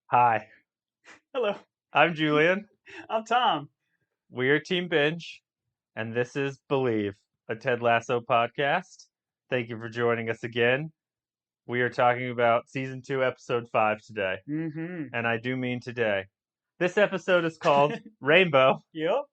Hi, Hello, I'm Julian. I'm Tom. We are Team Binge, and this is Believe, a Ted Lasso podcast. Thank you for joining us again. We are talking about season 2, episode 5 today, Mm-hmm. and I do mean today. This episode is called Rainbow, Yep.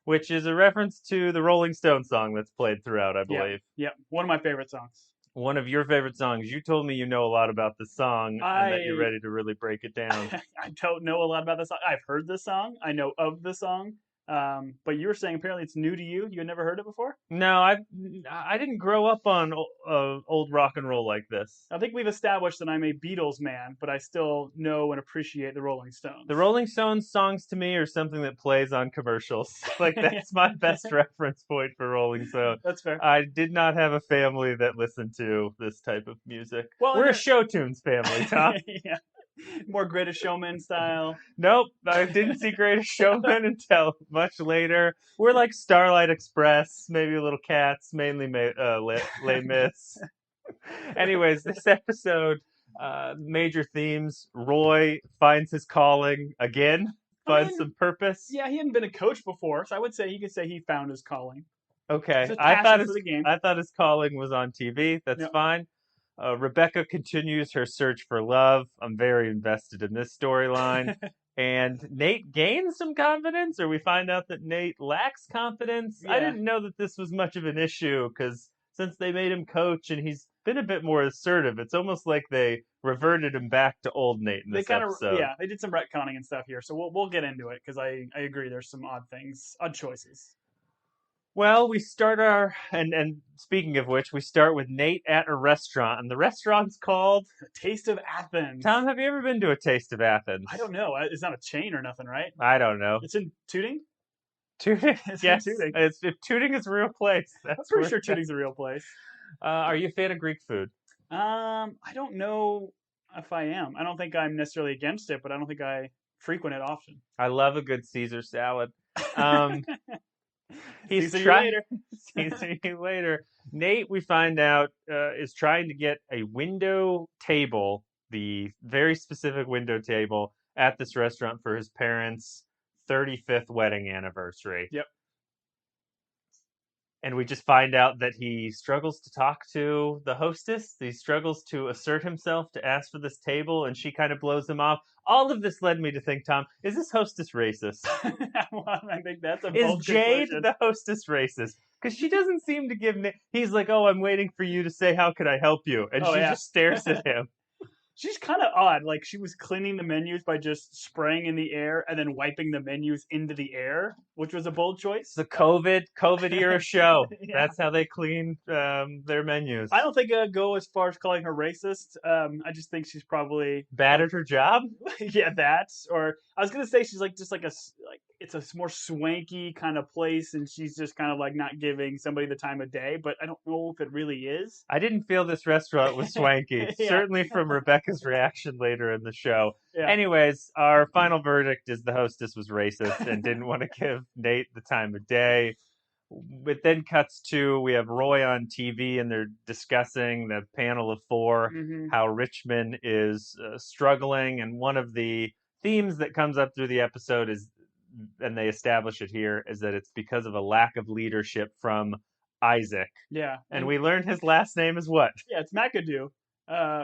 which is a reference to the Rolling Stone song that's played throughout, I Yep. believe. Yep. One of my favorite songs. One of your favorite songs. You told me you know a lot about the song and that you're I ready to really break it down. I don't know a lot about the song. I've heard the song. I know of the song. But you were saying apparently it's new to you. You had never heard it before. No, I didn't grow up on old rock and roll like this. I think we've established that I'm a Beatles man, but I still know and appreciate the Rolling The Stones. Rolling Stones songs to me are something that plays on commercials. Like that's my best reference point for Rolling Stone. That's fair. I did not have a family that listened to this type of music. Well, We're a show tunes family, Tom. yeah, more Greatest Showman style. Nope, I didn't see Greatest Showman until much later. We're like Starlight Express, maybe a little Cats, mainly Les Mis. Anyways, this episode, major themes. Roy finds his calling again, I finds mean, some purpose. yeah, he hadn't been a coach before, so I would say he could say he found his calling. Okay, Just passion for the game. I thought his calling was on TV. That's Yep. fine. Rebecca continues her search for love. I'm very invested in this storyline. And Nate gains some confidence, or we find out that Nate lacks confidence. I Yeah. didn't know that this was much of an issue because since they made him coach and he's been a bit more assertive, it's almost like they reverted him back to old Nate in They this kind of episode. they did some retconning and stuff here, so we'll get into it because I agree there's some odd things, odd choices. Well, we start our and speaking of which, we start with Nate at a restaurant, and the restaurant's called The Taste of Athens. Tom. Have you ever been to a Taste of I Athens? don't know. It's not a chain or nothing, right? I don't know. It's in Tooting. Tooting, It's in yes. Tooting. It's if Tooting is a real place, I'm that's pretty where. sure Tooting's a real place. Are you a fan of Greek food? I don't know if I am. I don't think I'm necessarily against it, but I don't think I frequent it often. I love a good Caesar salad. Um, he's See you trying. later. See you later. Nate, we find out, is trying to get a window table, the very specific window table, at this restaurant for his parents' 35th wedding anniversary. Yep. And we just find out that he struggles to talk to the hostess. He struggles to assert himself to ask for this table, and she kind of blows him off. All of this led me to think, Tom, is this hostess racist? Well, I think that's a Is bold Jade conclusion. the hostess racist? Because she doesn't seem to give. He's like, "Oh, I'm waiting for you to say how could I help you," and Oh she yeah. just stares at him. She's kind of odd. Like she was cleaning the menus by just spraying in the air and then wiping the menus into the air, which was a bold choice. It's a COVID era show. Yeah. That's how they clean their menus. I don't think I'd go as far as calling her racist. I just think she's probably Bad at her job. yeah, that. Or I was gonna say she's like just like like it's a more swanky kind of place, and she's just kind of like not giving somebody the time of day. But I don't know if it really is. I didn't feel this restaurant was swanky, Yeah, certainly from Rebecca's reaction later in the show. yeah. Anyways, our final verdict is the hostess was racist and didn't want to give Nate the time of day. It then cuts to we have Roy on TV and they're discussing the panel of four Hmm. how Richmond is struggling, and one of the themes that comes up through the episode is, and they establish it here, is that it's because of a lack of leadership from Isaac. Yeah, And we learned his last name is what? yeah, it's McAdoo,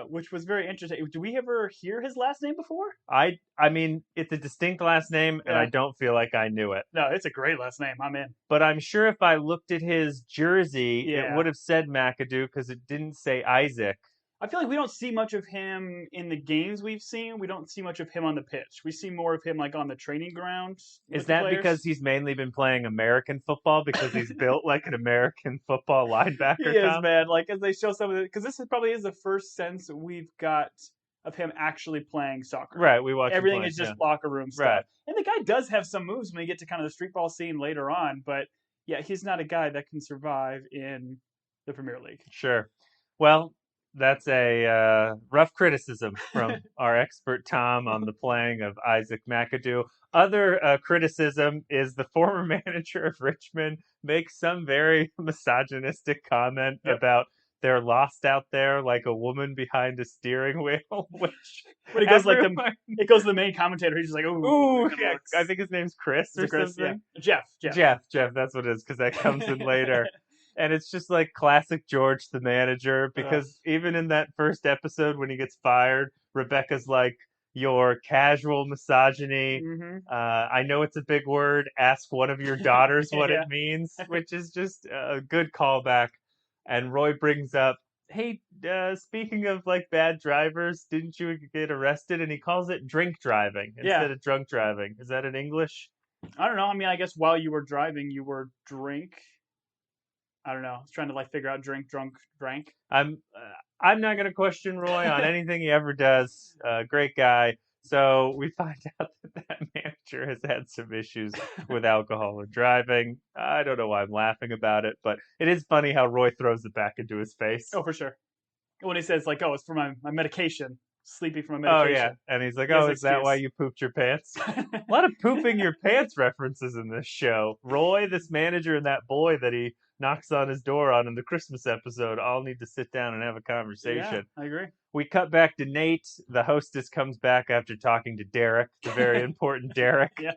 which was very interesting. Do we ever hear his last name before? I mean, it's a distinct last name, and I Yeah. don't feel like I knew it. No, it's a great last name. I'm in. But I'm sure if I looked at his jersey, it Yeah. would have said McAdoo because it didn't say Isaac. I feel like we don't see much of him in the games we've seen. We don't see much of him on the pitch. We see more of him like on the training ground. Is With the that players. because he's mainly been playing American football because he's built like an American football linebacker? He is, Tom? man. Like as they show some of it, because probably is the first sense we've got of him actually playing soccer. Right, we watch Everything him play, is just yeah. locker room stuff. Right. And the guy does have some moves when you get to kind of the street ball scene later on, but yeah, he's not a guy that can survive in the Premier League. Sure. Well, that's a rough criticism from our expert Tom on the playing of Isaac McAdoo. Other criticism is the former manager of Richmond makes some very misogynistic comment Yep. about they're lost out there like a woman behind a steering wheel, which When it goes like everyone... it goes to the main commentator. He's just like, "Ooh, Ooh, that yeah, looks." I think his name's Chris Is or it Chris? Yeah, something. Jeff. Jeff, that's what it is, because that comes in later. And it's just like classic George, the manager, because even in that first episode when he gets fired, Rebecca's like, your casual misogyny. Mm-hmm. I know it's a big word. Ask one of your daughters what Yeah. it means, which is just a good callback. And Roy brings up, hey, speaking of like bad drivers, didn't you get arrested? And he calls it drink driving Yeah. instead of drunk driving. Is that in English? I don't know. I mean, I guess while you were driving, you were drink. I don't know. I was trying to like figure out drink, drunk, drank. I'm not going to question Roy on anything he ever does. Great guy. So we find out that manager has had some issues with alcohol or driving. I don't know why I'm laughing about it, but it is funny how Roy throws it back into his face. Oh, for sure. When he says like, "Oh, it's for my medication, sleepy from my Oh, medication." yeah. And he's like, He has oh, an is that why excuse. you pooped your pants? A lot of pooping your pants references in this show. Roy, this manager, and that boy that he knocks on his door on in the Christmas episode all need to sit down and have a conversation. Yeah, I agree. We cut back to Nate. The hostess comes back after talking to Derek, the very important Derek. Yeah.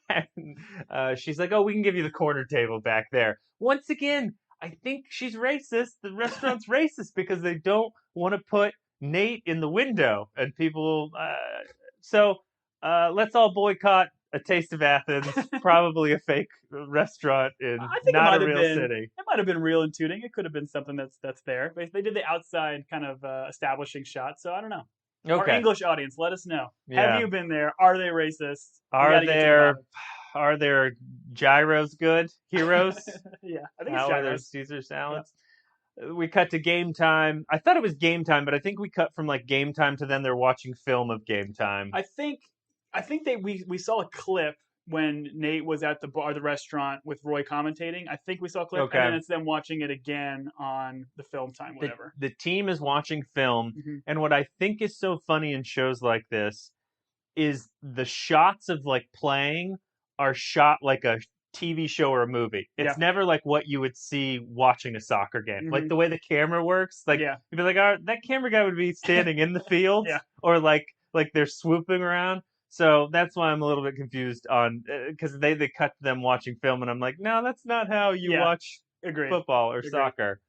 And she's like, oh, we can give you the corner table back there. Once again, I think she's racist. The restaurant's racist because they don't want to put Nate in the window. And people... let's all boycott A Taste of Athens, probably a fake restaurant in I think not it a might have real been. city. It might have been real in Tooting. It could have been something that's there. They did the outside kind of establishing shot. So I don't know. Our Okay. English audience, let us know. Have Yeah. you been there? Are they racist? We Are got to get to the bottom. there gyros good? Heroes? Yeah, I think it's How are there gyros. Caesar salads? We cut to game time. I thought it was game time, but I think we cut from like game time to then they're watching film of game time. I think we saw a clip when Nate was at the bar, the restaurant with Roy commentating. I think we saw a clip, Okay. and then it's them watching it again on the film time, whatever. The team is watching film, Mhm. and what I think is so funny in shows like this is the shots of like playing are shot like a TV show or a movie. It's Yeah. never like what you would see watching a soccer game. Like Mhm. the way the camera works, like Yeah. you'd be like, oh, that camera guy would be standing in the field, Yeah. or like they're swooping around. So that's why I'm a little bit confused on because they cut to them watching film, and I'm like, no, that's not how you Yeah. watch Agreed. football or Agreed. soccer.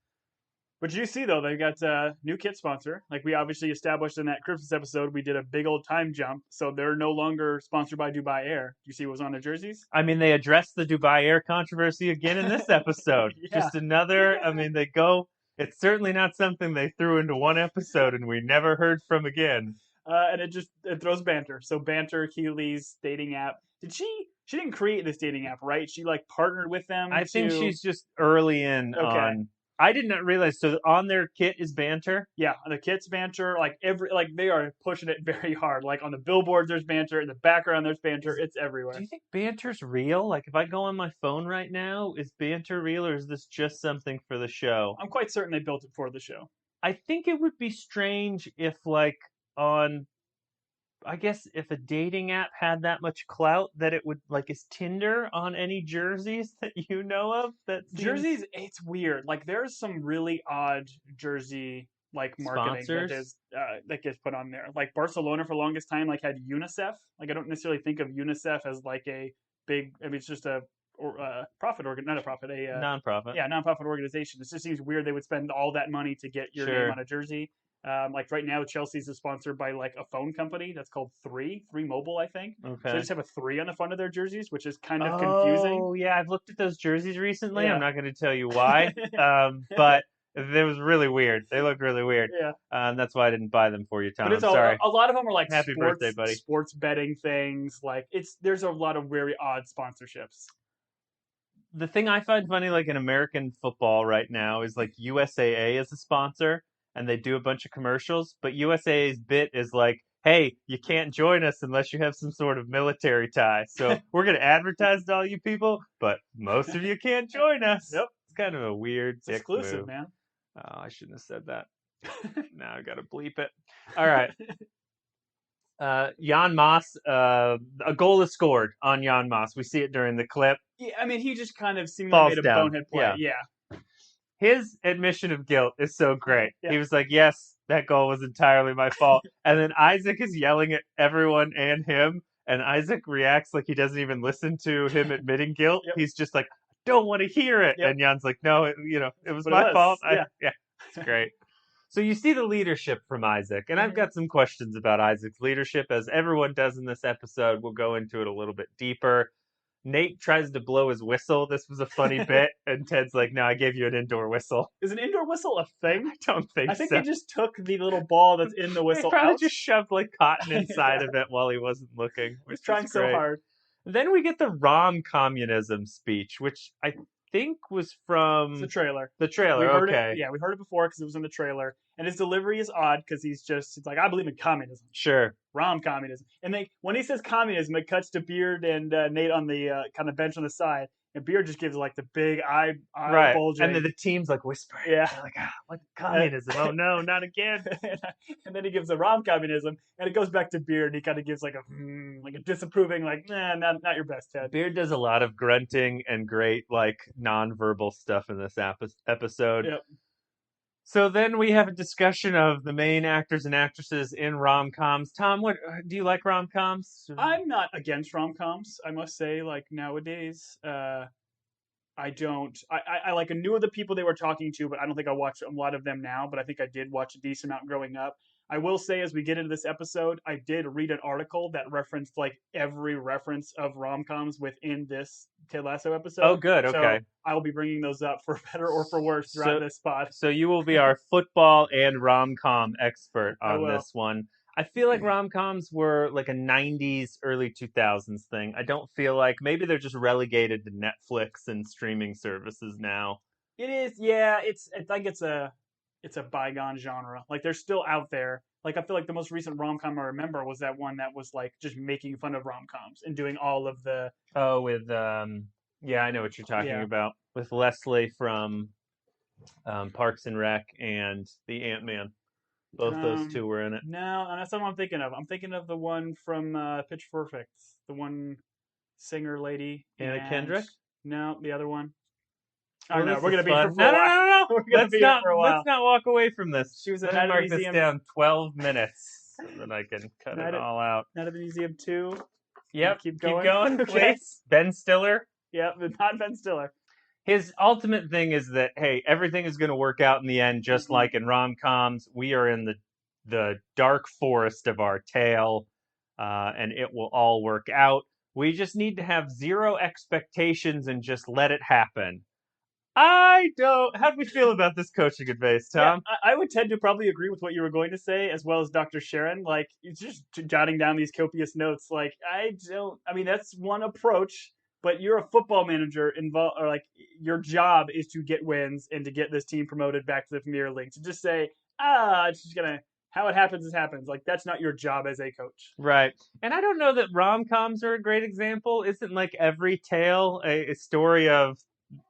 But you see, though, they got a new kit sponsor. Like we obviously established in that Christmas episode, we did a big old time jump. So they're no longer sponsored by Dubai Air. You see what was on their jerseys? I mean, they addressed the Dubai Air controversy again in this episode. Yeah. Just another, I mean, they go, it's certainly not something they threw into one episode and we never heard from again. And it throws banter. So banter, Keely's dating app. She didn't create this dating app, right? She like partnered with them. I think she's just early in on. I did not realize. So on their kit is banter. Yeah, on the kit's banter. Like they are pushing it very hard. Like on the billboards, there's banter. In the background, there's banter. It's everywhere. Do you think banter's real? Like if I go on my phone right now, is banter real or is this just something for the show? I'm quite certain they built it for the show. I think it would be strange if like on. I guess if a dating app had that much clout that it would like is Tinder on any jerseys that you know of that seems... Jerseys, it's weird. Like there's some really odd jersey like marketing sponsors that gets put on there. Like Barcelona for the longest time like had UNICEF. Like I don't necessarily think of UNICEF as like a big. I mean it's just a profit organ, not a profit, a nonprofit. Yeah, nonprofit organization. It just seems weird they would spend all that money to get your name on a jersey. Like right now, Chelsea's is sponsored by like a phone company that's called Three Mobile, I think. Okay. So they just have a 3 on the front of their jerseys, which is kind of confusing. Oh yeah, I've looked at those jerseys recently. Yeah. I'm not going to tell you why, but it was really weird. They look really weird. Yeah. That's why I didn't buy them for you, Tom. But it's I'm sorry. a lot of them are like Happy birthday, buddy. Sports betting things. Like there's a lot of very odd sponsorships. The thing I find funny, like in American football right now, is like USAA is a sponsor. And they do a bunch of commercials, but USA's bit is like, hey, you can't join us unless you have some sort of military tie. So we're going to advertise to all you people, but most of you can't join us. Yep. It's kind of a weird dick exclusive, move. Man. Oh, I shouldn't have said that. Now I got to bleep it. All right. Jan Moss, a goal is scored on Jan Moss. We see it during the clip. Yeah, I mean, he just kind of seemingly made a bonehead play. Yeah. His admission of guilt is so great. Yeah. He was like, yes, that goal was entirely my fault. And then Isaac is yelling at everyone and him. And Isaac reacts like he doesn't even listen to him admitting guilt. Yep. He's just like, I don't want to hear it. Yep. And Jan's like, no, it was But it my was, fault. yeah. Yeah, it's great. So you see the leadership from Isaac. And I've Mhm. got some questions about Isaac's leadership, as everyone does in this episode. We'll go into it a little bit deeper. Nate tries to blow his whistle. This was a funny bit. And Ted's like, no, I gave you an indoor whistle. Is an indoor whistle a thing? I don't think so. I think they just took the little ball that's in the They whistle probably out. just shoved like cotton inside of it while he wasn't looking. He was trying so hard. Then we get the rom-communism speech, which I think was from It's the trailer. the trailer. We heard Okay. it. Yeah, we heard it before because it was in the trailer. And his delivery is odd because it's like, I believe in communism. Sure. Rom-communism. And when he says communism, it cuts to Beard and Nate on the kind of bench on the side. And Beard just gives like the big eye Right. bulging. And then the team's like whispering. Yeah. They're like, what communism? Oh no, not again. And then he gives the rom-communism, and it goes back to Beard, and he kind of gives like a disapproving, like, nah, not your best, Ted. Beard does a lot of grunting and great like non-verbal stuff in this episode. Yep. So then we have a discussion of the main actors and actresses in rom-coms. Tom, what do you like rom-coms? I'm not against rom-coms, I must say. Like nowadays, I don't. I like knew of the people they were talking to, but I don't think I watch a lot of them now. But I think I did watch a decent amount growing up. I will say, as we get into this episode, I did read an article that referenced like every reference of rom-coms within this Ted Lasso episode. Oh, good. Okay. So I will be bringing those up for better or for worse throughout this spot. So you will be our football and rom-com expert on this one. I feel like rom-coms were like a 90s, early 2000s thing. I don't feel like maybe they're just relegated to Netflix and streaming services now. It is, yeah. I think it's a bygone genre. Like they're still out there. Like I feel like the most recent rom-com I remember was that one that was like just making fun of rom-coms and doing all of the with yeah, I know what you're talking about, with Leslie from Parks and Rec and the Ant-Man. Both those two were in it. No, that's not what I'm thinking of. I'm thinking of the one from Pitch Perfect, the one singer lady. Anna Kendrick? No, the other one. Well, no, we're gonna be here for no, a while. no. We're gonna be here for a while. Let's not walk away from this. She was Let at me mark the museum. this down 12 minutes so that I can cut it all out. Night at the Museum 2. Yep. Keep going. Okay. Please. Ben Stiller. Yep, not Ben Stiller. His ultimate thing is that, hey, everything is going to work out in the end, just like in rom-coms. We are in the dark forest of our tale, and it will all work out. We just need to have zero expectations and just let it happen. How do we feel about this coaching advice, Tom? Yeah, I would tend to probably agree with what you were going to say, as well as Dr. Sharon. Like, it's just jotting down these copious notes. Like, that's one approach, but you're a football manager involved, or like, your job is to get wins and to get this team promoted back to the Premier League. To just say, it's just gonna, how it happens, it happens. Like, that's not your job as a coach. Right. And I don't know that rom-coms are a great example. Isn't like every tale a story of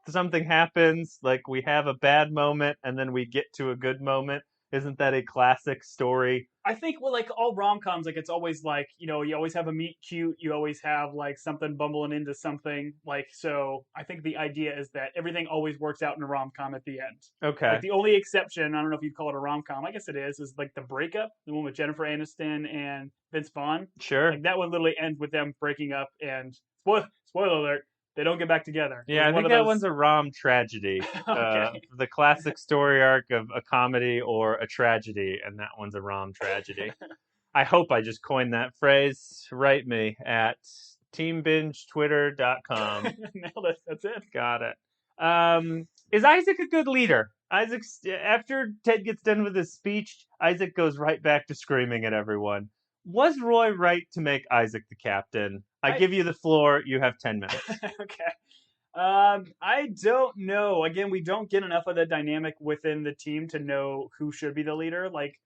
something happens, like we have a bad moment and then we get to a good moment? Isn't that a classic story? I think, well, like all rom-coms, like it's always like, you always have a meet cute, you always have like something bumbling into something, like, so I think the idea is that everything always works out in a rom-com at the end. Okay. Like the only exception, I don't know if you'd call it a rom-com, I guess it is like The Breakup, the one with Jennifer Aniston and Vince Vaughn. Sure. Like that one literally ends with them breaking up, and spoiler alert, they don't get back together. Yeah, I think that one's a rom tragedy. Okay. The classic story arc of a comedy or a tragedy, and that one's a rom tragedy. I hope I just coined that phrase. Write me at teambingetwitter.com. Nailed it. That's it. Got it. Is Isaac a good leader? After Ted gets done with his speech, Isaac goes right back to screaming at everyone. Was Roy right to make Isaac the captain? I give you the floor. You have 10 minutes. Okay. I don't know. Again, we don't get enough of the dynamic within the team to know who should be the leader. Like,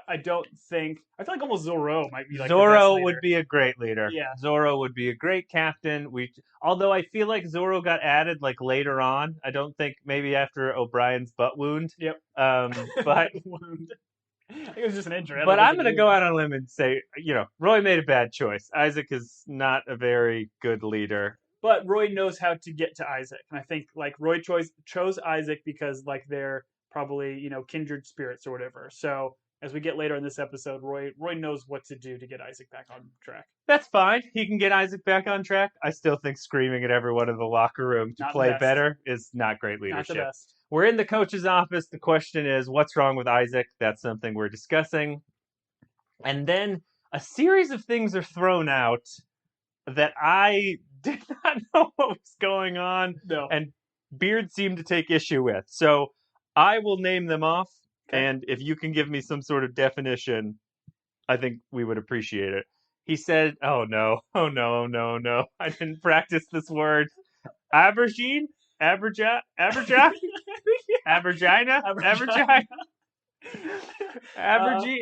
I don't think. I feel like almost Zorro might be like the best Zorro leader. would be a great leader. Yeah. Zorro would be a great captain. Although I feel like Zorro got added like later on. I don't think maybe after O'Brien's butt wound. Yep. But wound. I think it was just an injury. But I'm going to go out on a limb and say, Roy made a bad choice. Isaac is not a very good leader. But Roy knows how to get to Isaac, and I think like Roy chose Isaac because like they're probably kindred spirits or whatever. So as we get later in this episode, Roy knows what to do to get Isaac back on track. That's fine. He can get Isaac back on track. I still think screaming at everyone in the locker room to Not the play best. better is not great Not the leadership. best. We're in the coach's office. The question is, what's wrong with Isaac? That's something we're discussing. And then a series of things are thrown out that I did not know what was going on. No. And Beard seemed to take issue with. So I will name them off. Okay. And if you can give me some sort of definition, I think we would appreciate it. He said, oh no, I didn't practice this word. Aubergine? Abergina? Abergine?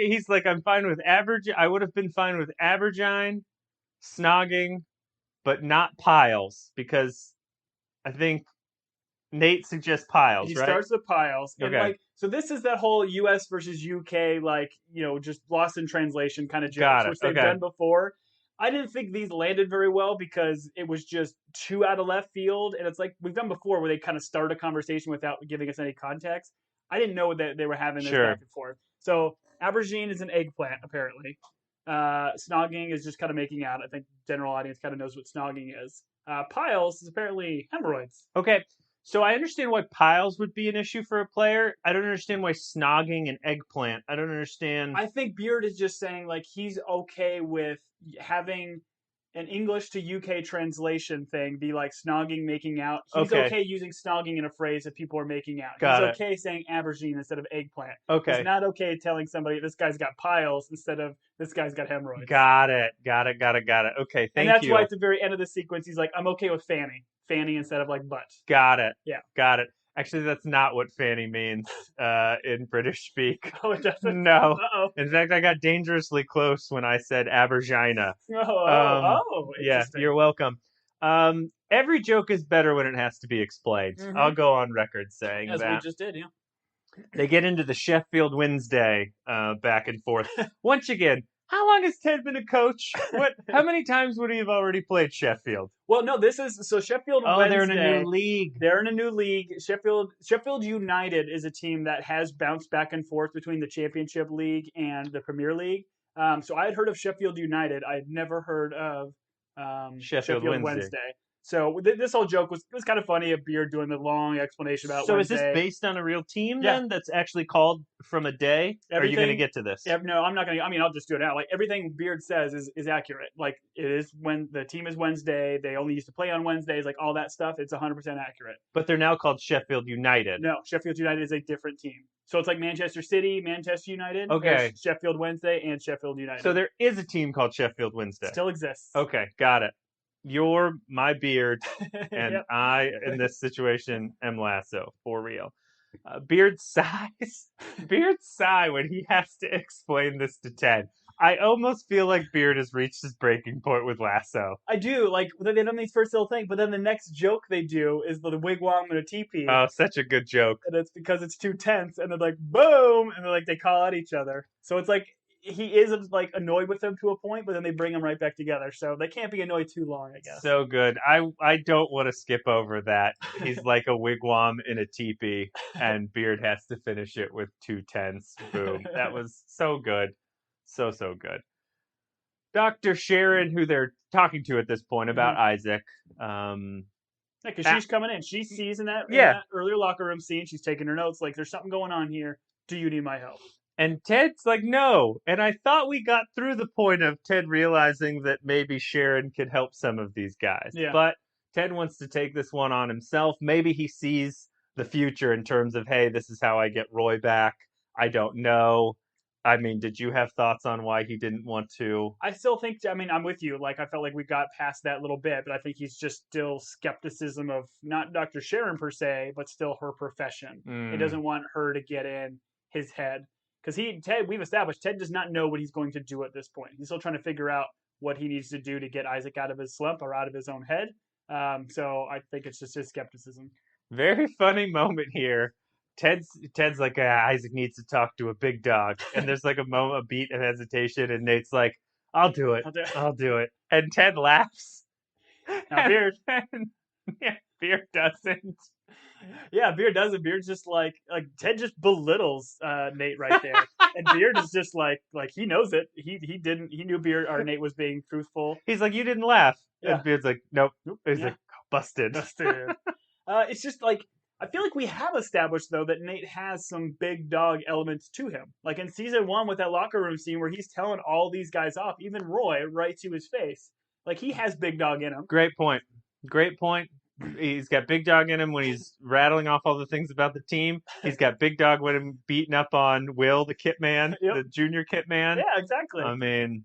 He's like, I'm fine with Abergine. I would have been fine with Abergine, snogging, but not piles, because I think Nate suggests piles, He right? starts with piles. And Okay. like, so this is that whole US versus UK, like, just lost in translation kind of jokes, which they've done before. I didn't think these landed very well because it was just too out of left field. And it's like we've done before where they kind of start a conversation without giving us any context. I didn't know that they were having this back and forth. So aubergine is an eggplant, apparently. Snogging is just kind of making out. I think general audience kind of knows what snogging is. Piles is apparently hemorrhoids. Okay. So I understand why piles would be an issue for a player. I don't understand why snogging and eggplant. I don't understand. I think Beard is just saying like he's okay with having an English to UK translation thing be like snogging, making out. He's okay using snogging in a phrase if people are making out. He's okay saying aubergine instead of eggplant. Okay. He's not okay telling somebody this guy's got piles instead of this guy's got hemorrhoids. Got it. Okay, thank you. And that's why at the very end of the sequence, he's like, I'm okay with Fanny. Fanny instead of like butt. Got it. Yeah. Got it. Actually, that's not what Fanny means in British speak. Oh, it doesn't? No. Uh-oh. In fact, I got dangerously close when I said Aubergina. Yeah, you're welcome. Every joke is better when it has to be explained. Mm-hmm. I'll go on record saying that. As we just did, yeah. They get into the Sheffield Wednesday back and forth. Once again, how long has Ted been a coach? How many times would he have already played Sheffield? Well, no, this is Sheffield Wednesday. They're in a new league. They're in a new league. Sheffield United is a team that has bounced back and forth between the Championship League and the Premier League. So I had heard of Sheffield United. I had never heard of Sheffield Wednesday. So this whole joke was kind of funny. A Beard doing the long explanation about. So Wednesday. Is this based on a real team then? That's actually called from a day? Are you going to get to this? No, I'm not going to. I mean, I'll just do it now. Like everything Beard says is accurate. Like it is when the team is Wednesday. They only used to play on Wednesdays. Like all that stuff. It's 100% accurate. But they're now called Sheffield United. No, Sheffield United is a different team. So it's like Manchester City, Manchester United. Okay. Sheffield Wednesday and Sheffield United. So there is a team called Sheffield Wednesday. Still exists. Okay, got it. You're my Beard, and yep. I, in this situation, am Lasso, for real. Beard sighs when he has to explain this to Ted. I almost feel like Beard has reached his breaking point with Lasso. I do. Like, they've done these first little thing, but then the next joke they do is the wigwam and a teepee. Oh, such a good joke. And it's because it's too tense, and they're like, boom! And they're like, they call out each other. So it's like, he is like annoyed with them to a point, but then they bring them right back together. So they can't be annoyed too long, I guess. So good. I don't want to skip over that. He's like a wigwam in a teepee, and Beard has to finish it with 2 tenths. Boom. That was so good. So good. Dr. Sharon, who they're talking to at this point about Isaac. Because she's coming in. She sees in that earlier locker room scene, she's taking her notes, like, there's something going on here. Do you need my help? And Ted's like, no. And I thought we got through the point of Ted realizing that maybe Sharon could help some of these guys. Yeah. But Ted wants to take this one on himself. Maybe he sees the future in terms of, hey, this is how I get Roy back. I don't know. I mean, did you have thoughts on why he didn't want to? I still think, I'm with you. Like, I felt like we got past that little bit, but I think he's just still skepticism of not Dr. Sharon per se, but still her profession. He doesn't want her to get in his head. Because Ted, we've established, Ted does not know what he's going to do at this point. He's still trying to figure out what he needs to do to get Isaac out of his slump or out of his own head. So I think it's just his skepticism. Very funny moment here. Ted's like, Isaac needs to talk to a big dog. And there's like a beat of hesitation, and Nate's like, I'll do it. And Ted laughs. Now Beard, Yeah, Beard doesn't. yeah, Beard doesn't. Beard's just like Ted just belittles Nate right there, and Beard is just like he knows it. He knew Beard or Nate was being truthful. He's like, you didn't laugh. Yeah, And Beard's like, nope. nope, He's yeah, like, busted. busted. It's just like I feel like we have established though that Nate has some big dog elements to him. Like in season 1 with that locker room scene where he's telling all these guys off, even Roy, right to his face. Like he has big dog in him. Great point. Great point. He's got big dog in him when he's rattling off all the things about the team. He's got big dog when he's beating up on Will, the kit man, Yep. the junior kit man. Yeah, exactly. I mean,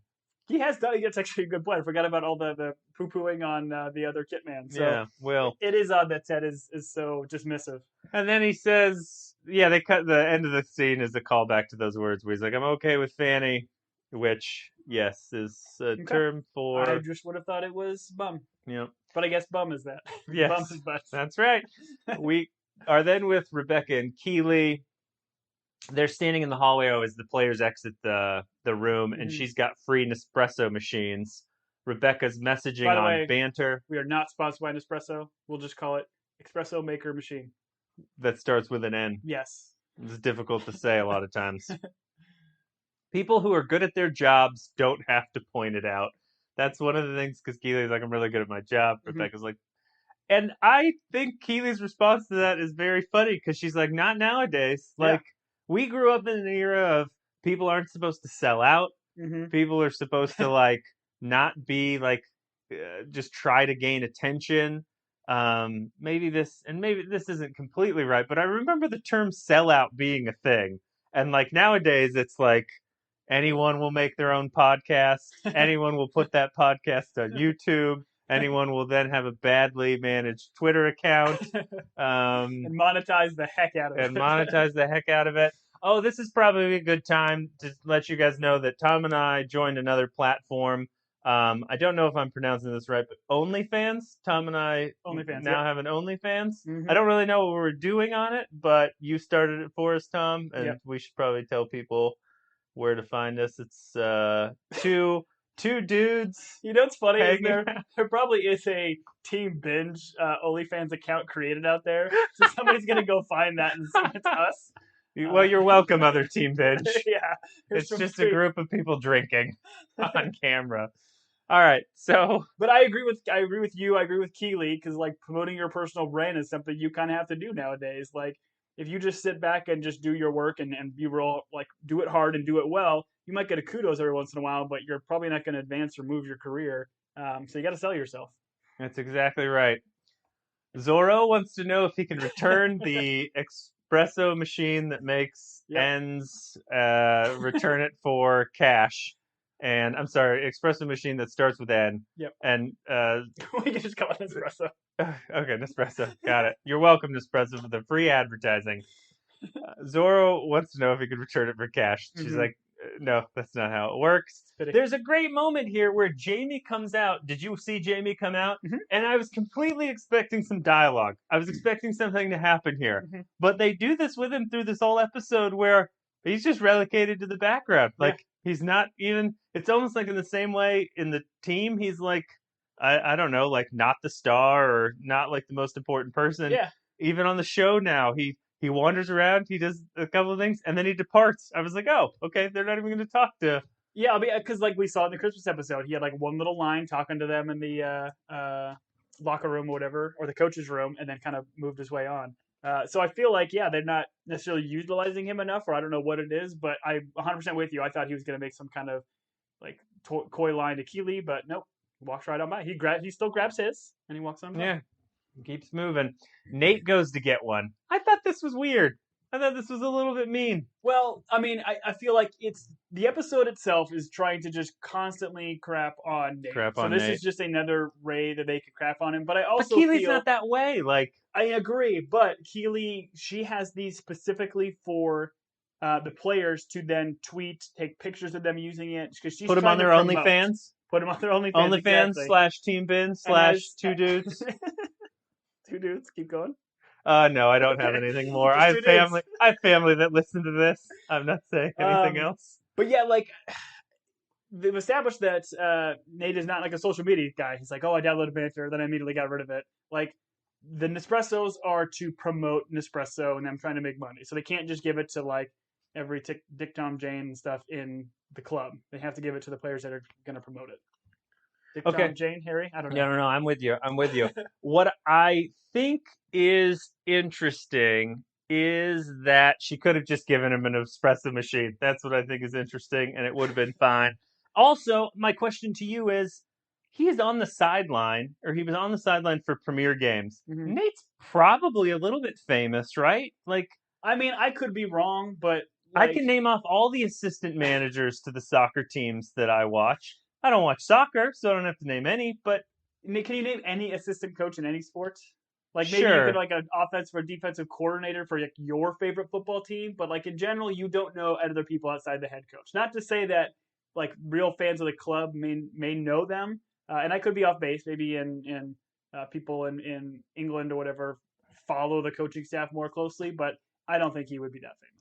he has done. That's actually a good point. I forgot about all the poo pooing on the other kit man. So yeah, Will. it is odd that Ted is so dismissive. And then he says, yeah, they cut the end of the scene is a callback to those words where he's like, I'm okay with Fanny, which, yes, is a term for. I just would have thought it was bum. Yep. But I guess bum is that. Yes, bum is butt. That's right. We are then with Rebecca and Keeley. They're standing in the hallway as the players exit the room, and she's got free Nespresso machines. Rebecca's messaging on way, Banter. We are not sponsored by Nespresso. We'll just call it Espresso Maker Machine. That starts with an N. Yes. It's difficult to say a lot of times. People who are good at their jobs don't have to point it out. That's one of the things, because Keely's like, I'm really good at my job. Rebecca's like, and I think Keely's response to that is very funny, because she's like, not nowadays. Like, we grew up in an era of people aren't supposed to sell out. People are supposed to, like, not be, like, just try to gain attention. Maybe this isn't completely right, but I remember the term sellout being a thing. And, like, nowadays it's like, anyone will make their own podcast. Anyone will put that podcast on YouTube. Anyone will then have a badly managed Twitter account. And monetize the heck out of it. Oh, this is probably a good time to let you guys know that Tom and I joined another platform. I don't know if I'm pronouncing this right, but OnlyFans. Tom and I now have an OnlyFans. I don't really know what we're doing on it, but you started it for us, Tom, and we should probably tell people where to find us. It's two dudes. You know what's funny is there probably is a Team Binge OnlyFans account created out there, so somebody's gonna go find that and send it to us. Well, you're welcome, other Team Binge. Yeah, it's just a group of people drinking on camera. All right, so. But I agree with you. I agree with Keely, because like promoting your personal brand is something you kind of have to do nowadays. Like, if you just sit back and just do your work and be real, like do it hard and do it well, you might get a kudos every once in a while, but you're probably not going to advance or move your career. So you got to sell yourself. That's exactly right. Zorro wants to know if he can return the espresso machine that makes ends, return it for cash. And I'm sorry, espresso machine that starts with N. Yep. And we can just call it Nespresso. Okay, Nespresso. Got it. You're welcome, Nespresso, for the free advertising. Zorro wants to know if he could return it for cash. She's like, no, that's not how it works. There's a great moment here where Jamie comes out. Did you see Jamie come out? And I was completely expecting some dialogue. I was expecting something to happen here. But they do this with him through this whole episode where he's just relegated to the background. Like, he's not even, it's almost like in the same way in the team, he's like, I don't know, like not the star or not like the most important person. Yeah. Even on the show now, he wanders around, he does a couple of things, and then he departs. I was like, oh, okay, they're not even going to talk to. Yeah, because like we saw in the Christmas episode, he had like one little line talking to them in the locker room or whatever, or the coach's room, and then kind of moved his way on. So I feel like, they're not necessarily utilizing him enough, or I don't know what it is, but I'm 100% with you. I thought he was going to make some kind of like coy line to Keely, but nope. Walks right on by. He still grabs his, and he walks on by. Yeah, keeps moving. Nate goes to get one. I thought this was weird. I thought this was a little bit mean. Well, I mean, I feel like it's the episode itself is trying to just constantly crap on Nate. So this is just another way that they could crap on him. But I also but Keely's not that way. Like, I agree, but Keely, she has these specifically for the players to then tweet, take pictures of them using it, because she's put them on their OnlyFans. Put them on their OnlyFans. OnlyFans / Team Bin / two dudes. Two dudes. Keep going. No, I don't have anything more. I have family. I have family that listen to this. I'm not saying anything else. But yeah, like they've established that Nate is not like a social media guy. He's like, oh, I downloaded Banter, then I immediately got rid of it. Like, the Nespressos are to promote Nespresso, and I'm trying to make money. So they can't just give it to like every Dick, Tom, Jane and stuff in the club. They have to give it to the players that are going to promote it. Dick, Okay. Tom, Jane, Harry? I don't know. Yeah, no, I'm with you. I'm with you. What I think is interesting is that she could have just given him an espresso machine. That's what I think is interesting, and it would have been fine. Also, my question to you is, he is on the sideline, or he was on the sideline for Premier Games. Mhm. Nate's probably a little bit famous, right? Like, I mean, I could be wrong, but I can name off all the assistant managers to the soccer teams that I watch. I don't watch soccer, so I don't have to name any, but can you name any assistant coach in any sport? Like maybe you sure. could like an offensive or defensive coordinator for like your favorite football team, but like in general, you don't know other people outside the head coach. Not to say that like real fans of the club may know them, and I could be off base. Maybe in people in England or whatever follow the coaching staff more closely, but I don't think he would be that famous.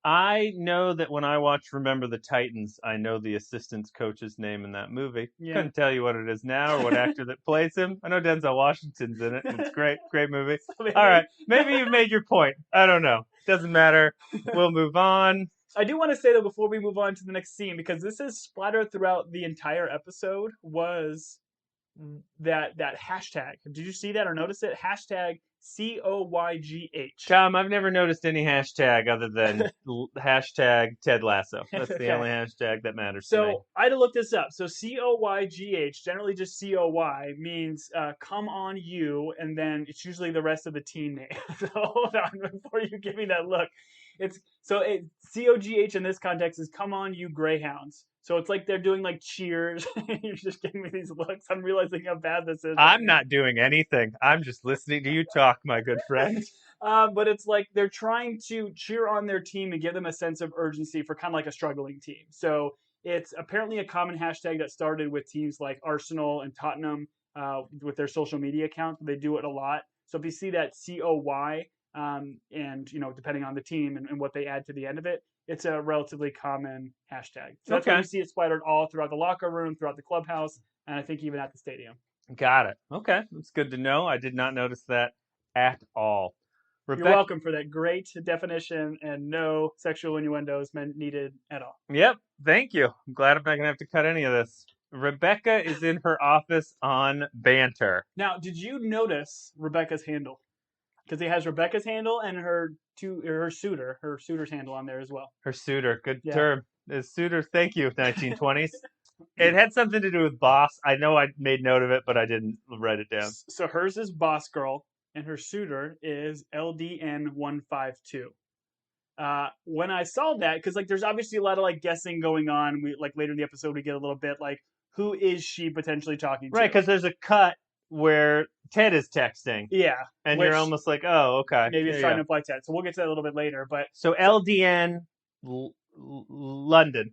I know that when I watch Remember the Titans, I know the assistant coach's name in that movie. Yeah. Couldn't tell you what it is now or what actor that plays him. I know Denzel Washington's in it, and it's great, great movie. All right, maybe you've made your point. I don't know. Doesn't matter. We'll move on. I do want to say though before we move on to the next scene, because this is splattered throughout the entire episode, was that hashtag. Did you see that or notice it? Hashtag COYGH. Tom, I've never noticed any hashtag other than hashtag Ted Lasso. That's the only hashtag that matters to me. So I had to look this up. So COYGH, generally just COY, means come on you, and then it's usually the rest of the team name. So hold on before you give me that look. COGH in this context is come on you Greyhounds. So it's like they're doing like cheers. You're just giving me these looks. I'm realizing how bad this is. I'm not doing anything. I'm just listening to you talk, my good friend. But it's like they're trying to cheer on their team and give them a sense of urgency for kind of like a struggling team. So it's apparently a common hashtag that started with teams like Arsenal and Tottenham with their social media accounts. They do it a lot. So if you see that COY, and depending on the team and what they add to the end of it, it's a relatively common hashtag. So that's why you see it splattered all throughout the locker room, throughout the clubhouse, and I think even at the stadium. Got it. Okay, that's good to know. I did not notice that at all. You're welcome for that great definition, and no sexual innuendos needed at all. Yep, thank you. I'm glad I'm not going to have to cut any of this. Rebecca is in her office on Banter. Now, did you notice Rebecca's handle? Because it has Rebecca's handle and her suitor's handle on there as well. Her suitor, good term. Suitor, thank you, 1920s. It had something to do with boss. I know I made note of it, but I didn't write it down. So hers is Boss Girl, and her suitor is LDN152. When I saw that, because like there's obviously a lot of like guessing going on. We like later in the episode we get a little bit like who is she potentially talking to? Right, because there's a cut where Ted is texting. Yeah. And you're almost like, oh, okay. Maybe it's trying to apply Ted. So we'll get to that a little bit later. But so LDN London.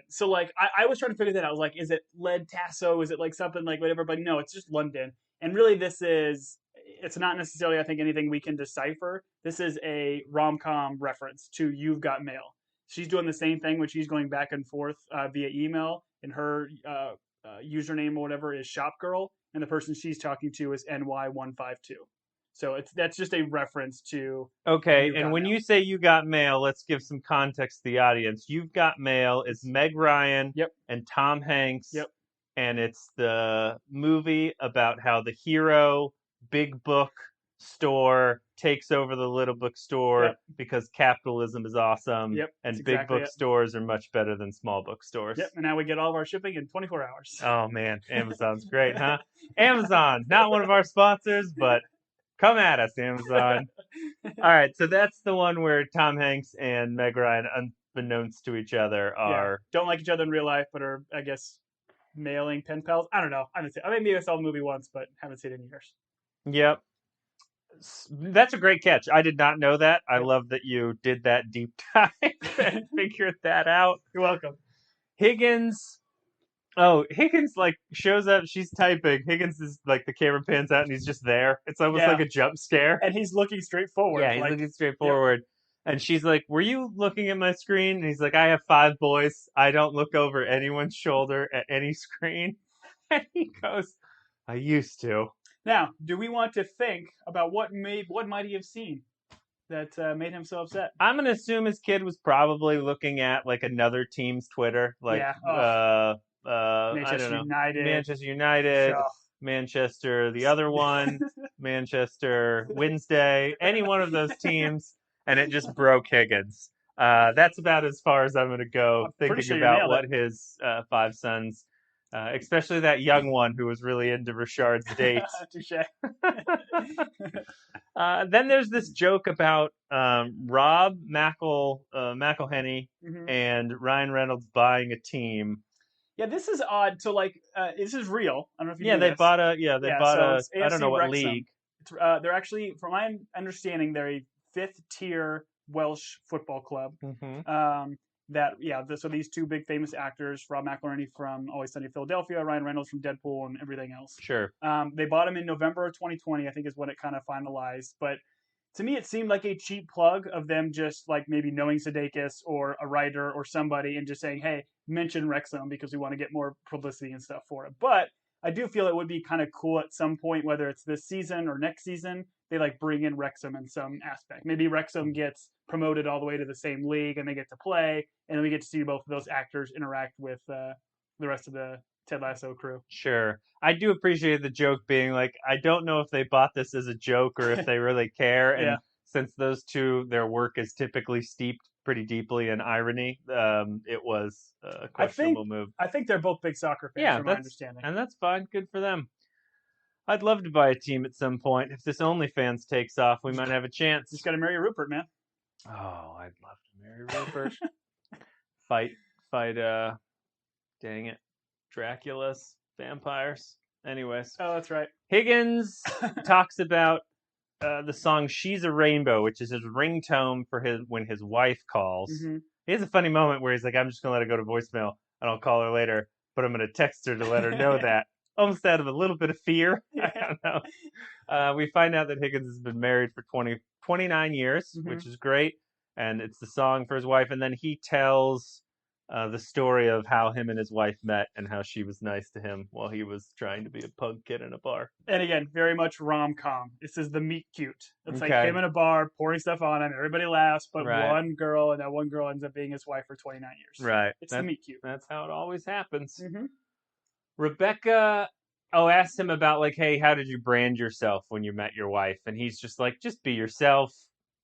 So like I was trying to figure that out. I was like, is it Led Tasso? Is it like something like whatever? But no, it's just London. And really it's not necessarily, I think, anything we can decipher. This is a RomCom reference to You've Got Mail. She's doing the same thing when she's going back and forth via email, and her username or whatever is Shopgirl, and the person she's talking to is NY152. So that's just a reference to. Okay, and when you say You Got Mail, let's give some context to the audience. You've Got Mail is Meg Ryan and Tom Hanks. Yep. And it's the movie about how the hero, big book store, takes over the little bookstore because capitalism is awesome. Yep. And big bookstores are much better than small bookstores. Yep. And now we get all of our shipping in 24 hours. Oh, man. Amazon's great, huh? Amazon, not one of our sponsors, but come at us, Amazon. All right. So that's the one where Tom Hanks and Meg Ryan, unbeknownst to each other, don't like each other in real life, but are, I guess, mailing pen pals. I don't know. I maybe I saw the movie once, but haven't seen it in years. Yep. That's a great catch. I did not know that. I love that you did that deep dive and figured that out. You're welcome. Higgins like shows up. She's typing. Higgins is like the camera pans out and he's just there. It's almost like a jump scare. And he's looking straight forward. Yeah, he's looking straight forward. And she's like, "Were you looking at my screen?" And he's like, "I have 5 boys. I don't look over anyone's shoulder at any screen." And he goes, "I used to." Now, do we want to think about what might he have seen that made him so upset? I'm gonna assume his kid was probably looking at like another team's Twitter, like Yeah. I don't Manchester know, United. Manchester United, Ugh. Manchester, the other one, Manchester Wednesday, any one of those teams, and it just broke Higgins. That's about as far as I'm gonna go I'm pretty thinking sure you about nailed what it. his 5 sons, especially that young one who was really into Richard's date. Touche. Then there's this joke about Rob McElhenney Mhm. and Ryan Reynolds buying a team. Yeah, this is odd. So, like, this is real. I don't know if you Yeah, knew they this. bought a yeah they Yeah, bought so a it's I don't know AFC what Wrexham. league. It's, they're actually, from my understanding, they're a fifth-tier Welsh football club. Hmm. So these two big famous actors, Rob McElhenney from Always Sunny in Philadelphia, Ryan Reynolds from Deadpool, and everything else. Sure. They bought him in November of 2020, I think is when it kind of finalized. But to me, it seemed like a cheap plug of them just like maybe knowing Sudeikis or a writer or somebody and just saying, hey, mention Wrexham because we want to get more publicity and stuff for it. But I do feel it would be kind of cool at some point, whether it's this season or next season, they like bring in Wrexham in some aspect. Maybe Wrexham gets promoted all the way to the same league and they get to play, and then we get to see both of those actors interact with the rest of the Ted Lasso crew. Sure. I do appreciate the joke being like, I don't know if they bought this as a joke or if they really care. Yeah. And since those two, their work is typically steeped pretty deeply in irony, it was a I think questionable move. I think they're both big soccer fans, Yeah, from my understanding. that's fine. Good for them. I'd love to buy a team at some point. If this OnlyFans takes off, we might have a chance. Just got to marry Rupert, man. Oh, I'd love to marry Rupert. fight, dang it, Dracula's vampires. Anyways, Oh, that's right. Higgins talks about the song "She's a Rainbow," which is his ringtone for his when his wife calls. Mm-hmm. He has a funny moment where he's like, "I'm just gonna let her go to voicemail, and I'll call her later, but I'm gonna text her to let her know that." Almost out of a little bit of fear. I don't know. We find out that Higgins has been married for 29 years, Mm-hmm. which is great, and it's the song for his wife. And then he tells the story of how him and his wife met and how she was nice to him while he was trying to be a punk kid in a bar. And again, very much rom-com. This is the meet cute. It's like Okay. him in a bar pouring stuff on him. Everybody laughs, but Right. one girl, and that one girl ends up being his wife for 29 years. Right. It's the meet cute. That's how it always happens. Mm-hmm. Rebecca, asked him about like, hey, how did you brand yourself when you met your wife? And he's just like, just be yourself.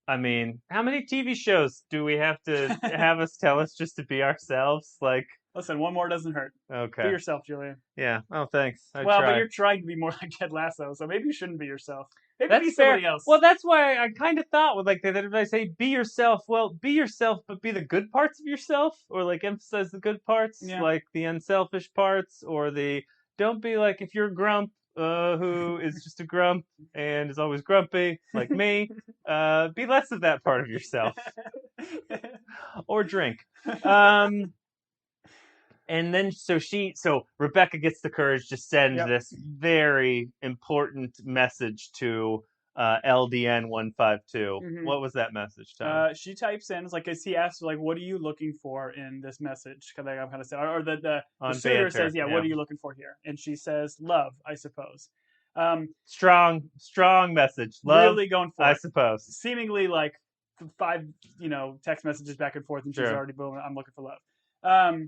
I mean, how many TV shows do we have to have us tell us just to be ourselves? Like, listen, one more doesn't hurt. okay, Be yourself, Julian. Yeah. Oh, thanks. But you're trying to be more like Ted Lasso, so maybe you shouldn't be yourself. Maybe That's be somebody else. Well, that's why I kind of thought with like that if I say be yourself, well, be yourself, but be the good parts of yourself, or like emphasize the good parts, like the unselfish parts, or the don't be like if you're a grump who is just a grump and is always grumpy like me. Be less of that part of yourself, or drink. And then so Rebecca gets the courage to send this very important message to LDN 152. Mm-hmm. What was that message, Tom? She types in, it's like, as he asks, like, what are you looking for in this message? Because I'm kind of saying, or the suitor says, what are you looking for here? And she says, love, I suppose. Strong message. Love, really going for I it. suppose. Seemingly like 5, text messages back and forth, and she's already boom. I'm looking for love.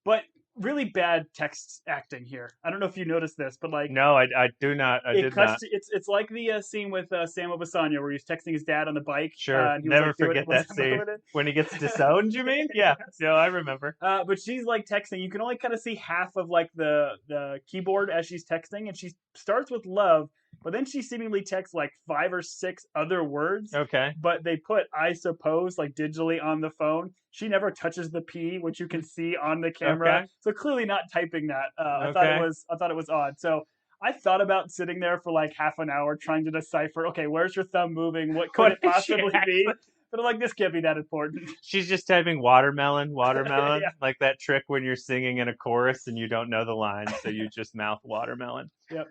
But really bad text acting here. I don't know if you noticed this, but like no, I do not. I did not. It's like the scene with Sam Obasanya where he's texting his dad on the bike. Sure, never forget that scene when he gets disowned. You mean? Yeah, no, I remember. But she's like texting. You can only kind of see half of like the keyboard as she's texting, and she starts with love. But then she seemingly texts like 5 or 6 other words. Okay. But they put I suppose like digitally on the phone. She never touches the P, which you can see on the camera. Okay. So clearly not typing that. I thought it was odd. So I thought about sitting there for like half an hour trying to decipher, okay, where's your thumb moving? What could it possibly be? But I'm like, this can't be that important. She's just typing watermelon, Yeah. like that trick when you're singing in a chorus and you don't know the line, so you just mouth watermelon. Yep.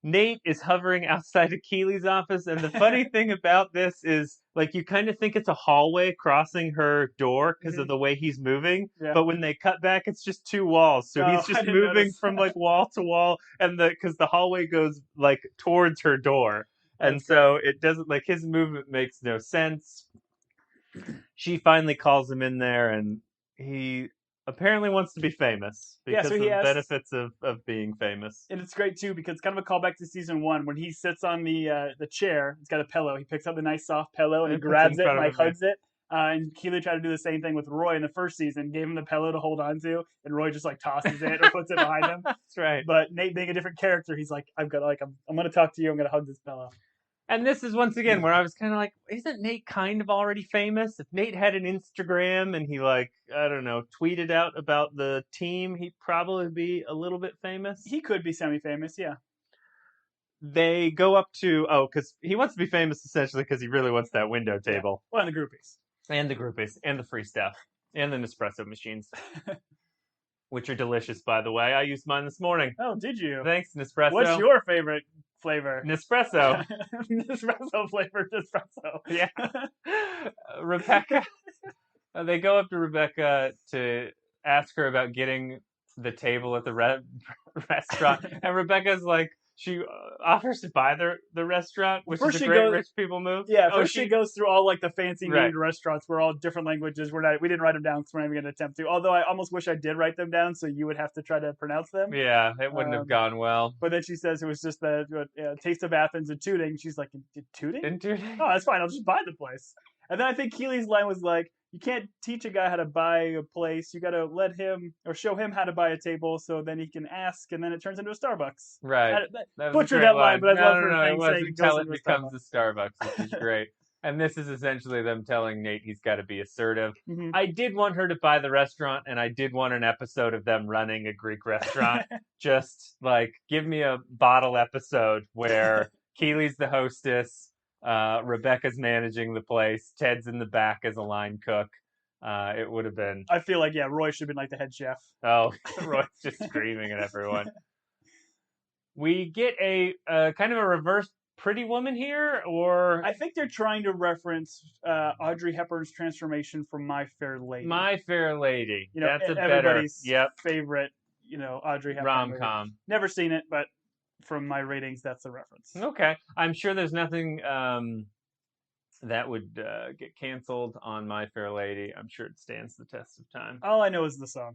Nate is hovering outside of Keely's office, and the funny thing about this is, like, you kind of think it's a hallway crossing her door because of the way he's moving, but when they cut back, it's just 2 walls. So he's just moving from like wall to wall, and because the hallway goes like towards her door, and so it doesn't, like, his movement makes no sense. She finally calls him in there, and he apparently wants to be famous because so of he the asks, benefits of being famous. And it's great too because it's kind of a callback to season 1 when he sits on the chair. It's got a pillow. He picks up the nice soft pillow and he grabs it and like hugs it. And Keely tried to do the same thing with Roy in the first season. Gave him the pillow to hold on to, and Roy just like tosses it or puts it behind him. That's right. But Nate, being a different character, he's like, I'm going to talk to you. I'm going to hug this pillow. And this is once again where I was kind of like, isn't Nate kind of already famous? If Nate had an Instagram and he, like, I don't know, tweeted out about the team, he'd probably be a little bit famous. He could be semi-famous, yeah. They go up to, because he wants to be famous essentially because he really wants that window table. Yeah. Well, and the groupies. And the groupies, and the free stuff, and the Nespresso machines. Which are delicious, by the way. I used mine this morning. Oh, did you? Thanks, Nespresso. What's your favorite flavor? Nespresso. Nespresso flavored Nespresso. Yeah. Rebecca. They go up to Rebecca to ask her about getting the table at the restaurant. And Rebecca's like, she offers to buy the restaurant, which is a great rich people move. Yeah, first she goes through all like the fancy named restaurants where all different languages. We didn't write them down because we're not even going to attempt to. Although I almost wish I did write them down so you would have to try to pronounce them. Yeah, it wouldn't have gone well. But then she says it was just the Taste of Athens and Tooting. She's like, Tooting? In Tooting? Oh, that's fine. I'll just buy the place. And then I think Keely's line was like, you can't teach a guy how to buy a place. You got to let him or show him how to buy a table so then he can ask, and then it turns into a Starbucks. Right. Butchered that line, but I love her thing saying until it becomes a Starbucks, which is great. And this is essentially them telling Nate he's got to be assertive. Mm-hmm. I did want her to buy the restaurant, and I did want an episode of them running a Greek restaurant. Just, like, give me a bottle episode where Keely's the hostess, Rebecca's managing the place, Ted's in the back as a line cook. It would have been... I feel like, Roy should have been like the head chef. Oh, Roy's just screaming at everyone. We get a kind of a reverse Pretty Woman here, or... I think they're trying to reference Audrey Hepburn's transformation from My Fair Lady. My Fair Lady. That's a everybody's favorite, Audrey Hepburn RomCom. movie. Never seen it, but from my ratings, that's the reference. Okay. I'm sure there's nothing that would get canceled on My Fair Lady. I'm sure it stands the test of time. All I know is the song.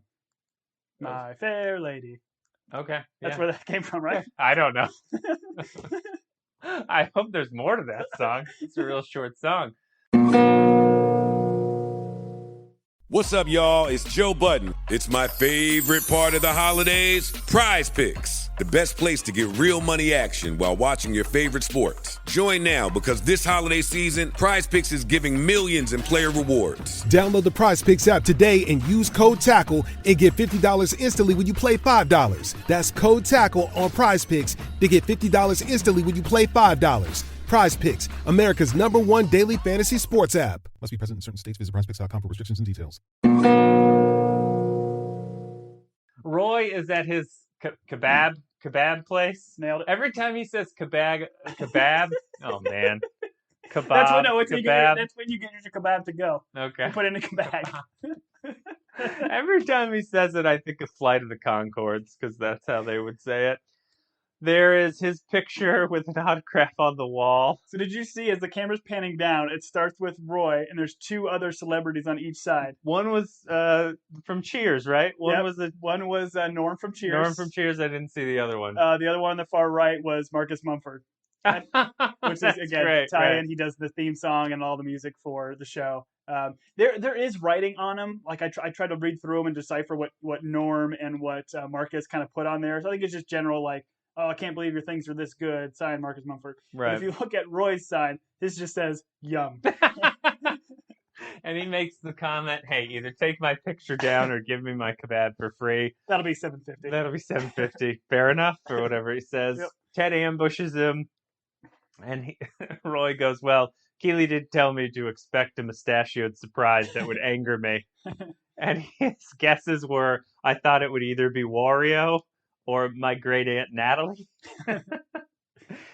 My Fair Lady. Okay. That's where that came from, right? I don't know. I hope there's more to that song. It's a real short song. What's up, y'all? It's Joe Budden. It's my favorite part of the holidays, Prize Picks. The best place to get real money action while watching your favorite sports. Join now because this holiday season, Prize Picks is giving millions in player rewards. Download the Prize Picks app today and use code TACKLE and get $50 instantly when you play $5. That's code TACKLE on Prize Picks to get $50 instantly when you play $5. Prize Picks, America's #1 daily fantasy sports app. Must be present in certain states. Visit prizepicks.com for restrictions and details. Roy is at his kebab place. Nailed it. Every time he says kebab, oh man. Kebab, that's when you get your kebab to go. Okay. You put it in a kebab. Every time he says it, I think of Flight of the Conchords, because that's how they would say it. There is his picture with an autograph on the wall. So did you see, as the camera's panning down, it starts with Roy, and there's 2 other celebrities on each side. One was from Cheers, right? One was Norm from Cheers. Norm from Cheers. I didn't see the other one. The other one on the far right was Marcus Mumford. Which is, again, great, tie-in. right. He does the theme song and all the music for the show. There is writing on him. Like, I tried to read through them and decipher what Norm and what Marcus kind of put on there. So I think it's just general, like, oh, I can't believe your things are this good. Signed, Marcus Mumford. Right. But if you look at Roy's side, this just says, yum. And he makes the comment, hey, either take my picture down or give me my kebab for free. That'll be $7.50. That'll be $7.50. Fair enough, or whatever he says. Yep. Ted ambushes him, and Roy goes, well, Keely did tell me to expect a mustachioed surprise that would anger me. And his guesses were, I thought it would either be Wario or my great aunt Natalie.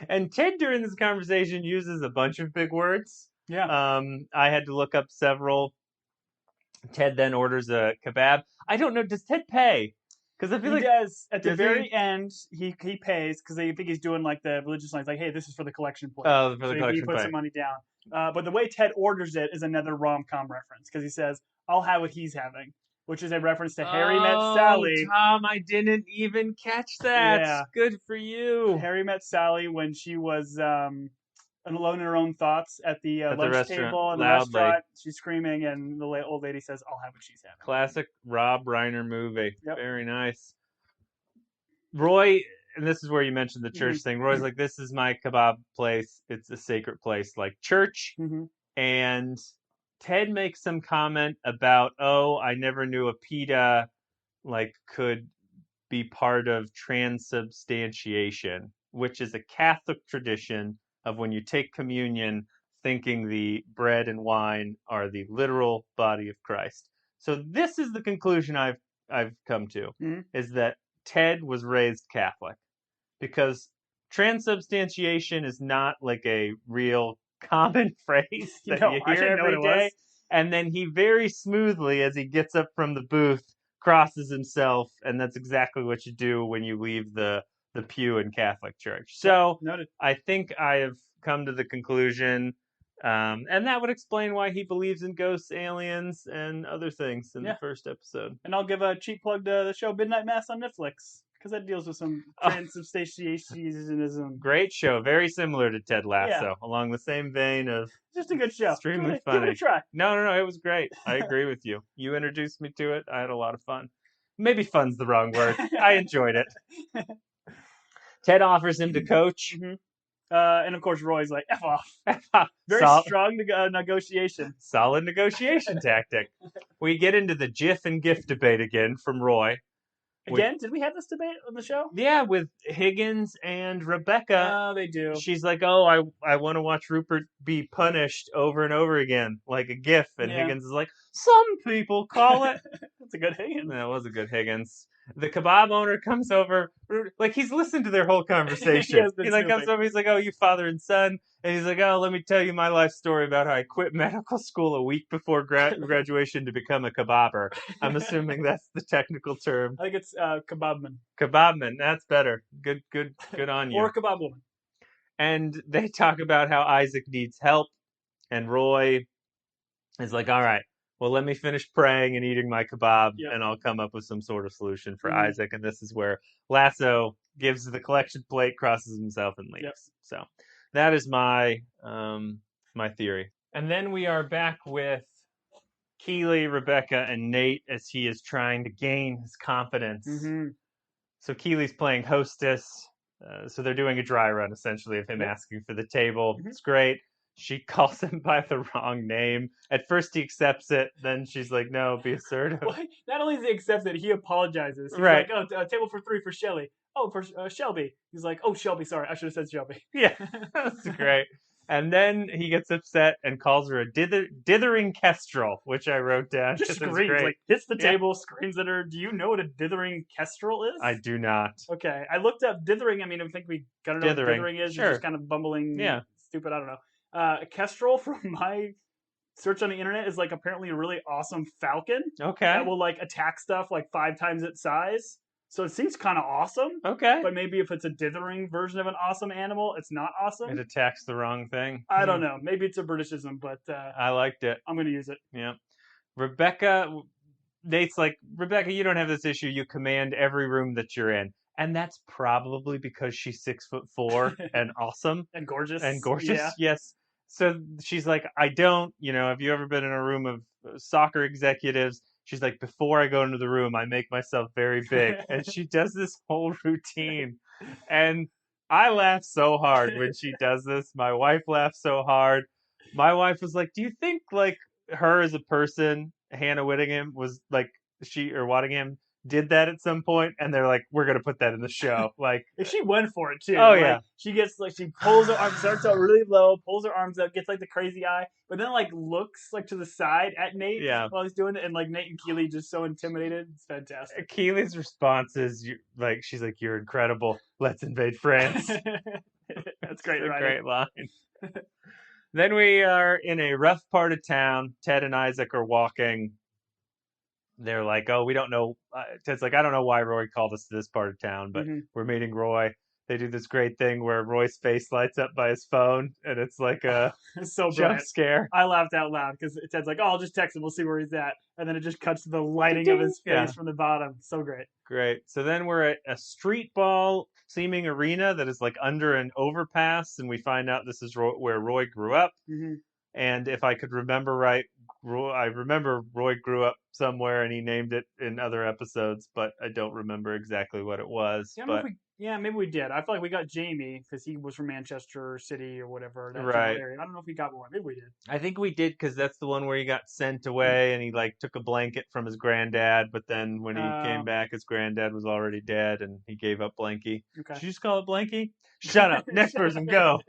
And Ted during this conversation uses a bunch of big words. Yeah. I had to look up several. Ted then orders a kebab. I don't know. Does Ted pay? Because I feel He like does at the does very he? end. He pays because they think he's doing like the religious line. He's like, hey, this is for the collection plate. Oh, for the So he collection puts plate. some money down. But the way Ted orders it is another rom-com reference because he says, "I'll have what he's having," which is a reference to Harry Met Sally. Tom, I didn't even catch that. Yeah. Good for you. Harry Met Sally when she was alone in her own thoughts at the At the lunch restaurant, table in the loudly. restaurant. She's screaming, and the old lady says, "I'll have what she's having." Classic Rob Reiner movie. Yep. Very nice. Roy, and this is where you mentioned the church thing. Roy's like, this is my kebab place. It's a sacred place like church. Mm-hmm. And Ted makes some comment about, oh, I never knew a pita could be part of transubstantiation, which is a Catholic tradition of when you take communion, thinking the bread and wine are the literal body of Christ. So this is the conclusion I've come to, is that Ted was raised Catholic, because transubstantiation is not like a real common phrase that you hear every day. And then he very smoothly, as he gets up from the booth, crosses himself, and that's exactly what you do when you leave the pew in Catholic Church. So Noted. I think I have come to the conclusion, and that would explain why he believes in ghosts, aliens, and other things in the first episode. And I'll give a cheap plug to the show Midnight Mass on Netflix, because that deals with some transubstantiationism. Great show, very similar to Ted Lasso, along the same vein of just a good show. Extremely funny. Give it a try. No, it was great. I agree with you. You introduced me to it. I had a lot of fun. Maybe fun's the wrong word. I enjoyed it. Ted offers him to coach. Mm-hmm. And of course, Roy's like, F off. Very strong negotiation. Solid negotiation tactic. We get into the GIF and GIF debate again from Roy. Again, did we have this debate on the show? Yeah, with Higgins and Rebecca. Oh, they do. She's like, oh, I want to watch Rupert be punished over and over again, like a GIF. And Higgins is like, some people call it. That's a good Higgins. That was a good Higgins. The kebab owner comes over, like he's listened to their whole conversation. He comes over, he's like, oh, you father and son. And he's like, oh, let me tell you my life story about how I quit medical school a week before graduation to become a kebabber. I'm assuming that's the technical term. I think it's kebabman. Kebabman, that's better. Good on you. Or kebab woman. And they talk about how Isaac needs help. And Roy is like, all right, well, let me finish praying and eating my kebab, and I'll come up with some sort of solution for Isaac. And this is where Lasso gives the collection plate, crosses himself, and leaves. Yep. So that is my my theory. And then we are back with Keeley, Rebecca, and Nate as he is trying to gain his confidence. Mm-hmm. So Keeley's playing hostess. So they're doing a dry run, essentially, of him asking for the table. Mm-hmm. It's great. She calls him by the wrong name. At first, he accepts it. Then she's like, no, be assertive. Well, not only does he accept it, he apologizes. He's like, oh, table for 3 for Shelly. Oh, for Shelby. He's like, oh, Shelby, sorry. I should have said Shelby. Yeah, that's great. And then he gets upset and calls her a dithering kestrel, which I wrote down. Just screams, like hits the table, screams at her. Do you know what a dithering kestrel is? I do not. Okay, I looked up dithering. I mean, I think we gotta know what dithering is. Sure. It's just kind of bumbling, stupid. I don't know. A kestrel, from my search on the internet, is like apparently a really awesome falcon. Okay. That will like attack stuff like 5 times its size. So it seems kind of awesome. Okay. But maybe if it's a dithering version of an awesome animal, it's not awesome. It attacks the wrong thing. I don't know. Maybe it's a Britishism, but I liked it. I'm going to use it. Yeah. Nate's like, Rebecca, you don't have this issue. You command every room that you're in. And that's probably because she's 6'4" and awesome. And gorgeous. Yeah. Yes. So she's like, I don't, have you ever been in a room of soccer executives? She's like, before I go into the room, I make myself very big. And she does this whole routine. And I laugh so hard when she does this. My wife laughs so hard. My wife was like, do you think like her as a person, Hannah Whittingham, was like, Waddingham did that at some point, and they're like, we're gonna put that in the show. Like, if she went for it too. Oh yeah. She gets like, she pulls her arms, starts out really low, pulls her arms up, gets like the crazy eye, but then like looks like to the side at Nate while he's doing it, and like Nate and Keeley just so intimidated. It's fantastic. Keeley's response is she's like, you're incredible. Let's invade France. That's great It's a writing. great line. Then we are in a rough part of town. Ted and Isaac are walking. They're like, oh, we don't know. Ted's like, I don't know why Roy called us to this part of town, but we're meeting Roy. They do this great thing where Roy's face lights up by his phone, and it's like a It's so jump brilliant. scare. I laughed out loud because Ted's like, oh, I'll just text him. We'll see where he's at. And then it just cuts to the lighting of his face from the bottom. So great. Great. So then we're at a street ball seeming arena that is like under an overpass, and we find out this is where Roy grew up. And if I could remember right, I remember Roy grew up somewhere and he named it in other episodes, but I don't remember exactly what it was. Yeah, maybe we did. I feel like we got Jamie because he was from Manchester City or whatever. That Right. area. I don't know if we got one. Maybe we did. I think we did because that's the one where he got sent away and he like took a blanket from his granddad, but then when he came back, his granddad was already dead and he gave up Blanky. Okay. Did you just call it Blanky? Shut up. Next person, go.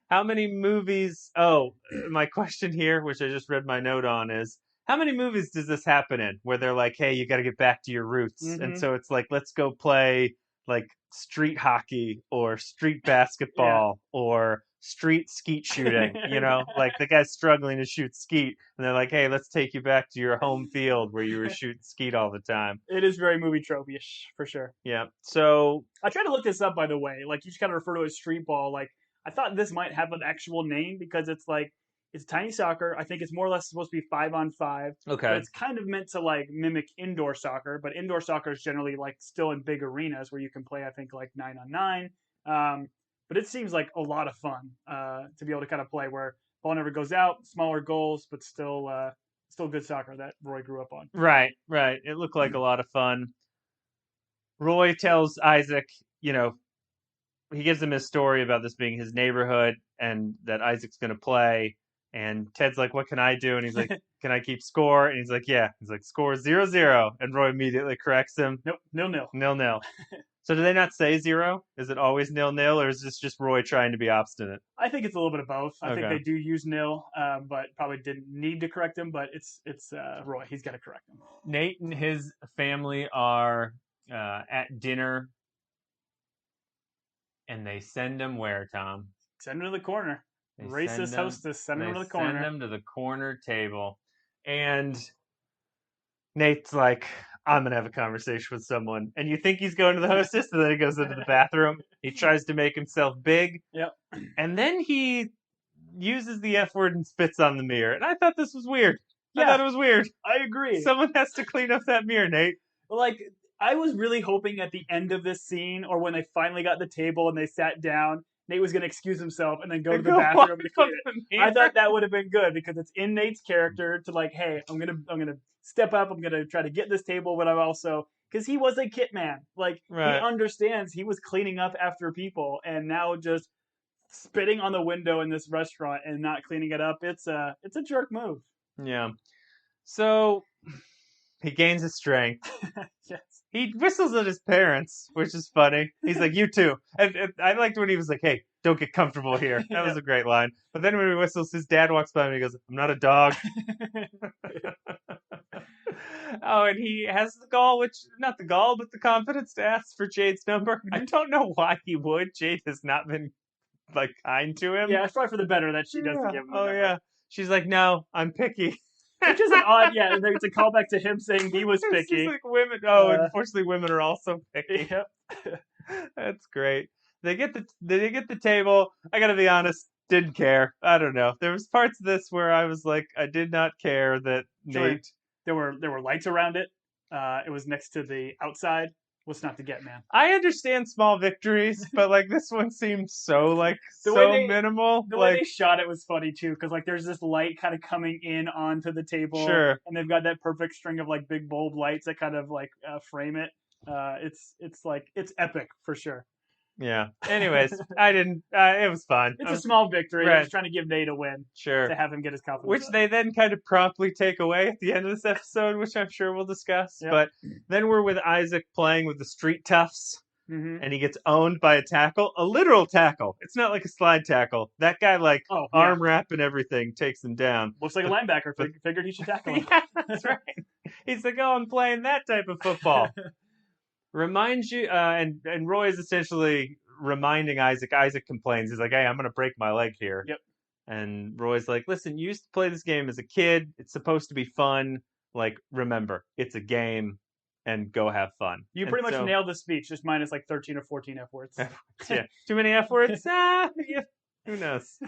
How many movies? Oh, my question here, which I just read my note on, is how many movies does this happen in where they're like, hey, you got to get back to your roots? And so it's like, let's go play like street hockey or street basketball or street skeet shooting, you know, like the guy's struggling to shoot skeet and they're like, hey, let's take you back to your home field where you were shooting skeet all the time. It is very movie trope-ish for sure. Yeah. So I tried to look this up, by the way. Like, you just kind of refer to it as street ball. Like, I thought this might have an actual name because it's like, it's tiny soccer. I think it's more or less supposed to be 5-on-5. Okay. But it's kind of meant to like mimic indoor soccer, but indoor soccer is generally like still in big arenas where you can play, I think, like 9-on-9. But it seems like a lot of fun to be able to kind of play where ball never goes out, smaller goals, but still good soccer that Roy grew up on. Right. It looked like a lot of fun. Roy tells Isaac, you know, he gives him his story about this being his neighborhood and that Isaac's going to play. And Ted's like, what can I do? And he's like, can I keep score? And he's like, yeah. He's like, score 0-0. And Roy immediately corrects him. Nope, 0-0. 0-0. So do they not say 0? Is it always 0-0, or is this just Roy trying to be obstinate? I think it's a little bit of both. I think they do use 0, but probably didn't need to correct him. But it's Roy. He's got to correct him. Nate and his family are at dinner. And they send him where, Tom? Send him to the corner. Racist hostess. Send him to the corner. Send him to the corner table. And Nate's like, I'm going to have a conversation with someone. And you think he's going to the hostess, and then he goes into the bathroom. He tries to make himself big. Yep. And then he uses the F word and spits on the mirror. And I thought this was weird. I thought it was weird. I agree. Someone has to clean up that mirror, Nate. Like, I was really hoping at the end of this scene, or when they finally got the table and they sat down, Nate was going to excuse himself and then go to the bathroom to clean it. I thought that would have been good because it's in Nate's character to like, hey, I'm gonna step up. I'm gonna try to get this table, but I'm also because he was a kit man. Like he understands he was cleaning up after people, and now just spitting on the window in this restaurant and not cleaning it up. It's a jerk move. Yeah. So he gains his strength. Yes. He whistles at his parents, which is funny. He's like, you too. And I liked when he was like, hey, don't get comfortable here. That was a great line. But then when he whistles, his dad walks by him and he goes, I'm not a dog. Oh, and he has the gall, not the gall, but the confidence to ask for Jade's number. I don't know why he would. Jade has not been, like, kind to him. Yeah, it's probably for the better that she doesn't give him the number. Yeah. She's like, no, I'm picky. Which is an odd, it's a callback to him saying he was picky. It's like women. Oh, unfortunately, women are also picky. Yep. That's great. They get the table. I gotta be honest, didn't care. I don't know. There was parts of this where I was like, I did not care that Nate. There were lights around it. It was next to the outside. What's not to get, man? I understand small victories, but like this one seemed so minimal. The way they shot it was funny too, because like there's this light kind of coming in onto the table, sure, and they've got that perfect string of like big bulb lights that kind of like frame it. It's epic for sure. Yeah. Anyways, I didn't. It was fun. It's a small victory. Right. I'm just trying to give Nate a win. Sure. To have him get his confidence. Which they then kind of promptly take away at the end of this episode, which I'm sure we'll discuss. Yep. But then we're with Isaac playing with the street toughs, and he gets owned by a tackle, a literal tackle. It's not like a slide tackle. That guy, arm wrap and everything, takes him down. Looks like a linebacker. Figured he should tackle him. Yeah, that's right. He's like, oh, I'm playing that type of football. Reminds you, and Roy is essentially reminding Isaac. Isaac complains. He's like, "Hey, I'm going to break my leg here." Yep. And Roy's like, "Listen, you used to play this game as a kid. It's supposed to be fun. Like, remember, it's a game, and go have fun." You And pretty much so- nailed the speech, just minus like 13 or 14 F words. Yeah, too many F words. Yeah, who knows?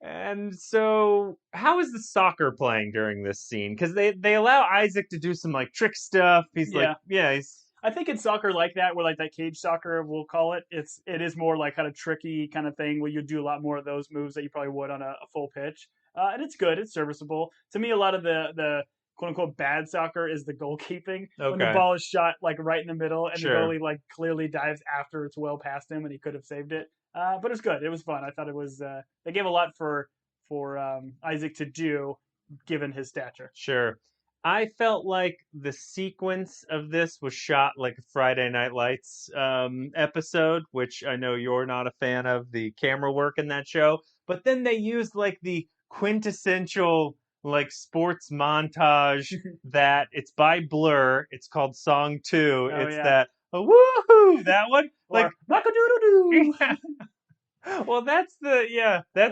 And so, how is the soccer playing during this scene? Because they allow Isaac to do some like trick stuff. He's like, he's. I think in soccer like that, where like that cage soccer, we'll call it, it is more like kind of tricky kind of thing where you do a lot more of those moves that you probably would on a full pitch. And it's good, it's serviceable. To me, a lot of the quote unquote bad soccer is the goalkeeping. When the Okay. ball is shot like right in the middle and Sure. the goalie like clearly dives after it's well past him and he could have saved it. But it was good. It was fun. I thought it was they gave a lot for Isaac to do given his stature. Sure. I felt like the sequence of this was shot like a Friday Night Lights episode, which I know you're not a fan of the camera work in that show. But then they used like the quintessential like sports montage that it's by Blur. It's called Song 2. Oh, it's yeah. that woohoo, that one. Like Rock-a-doodle-doo. well, that's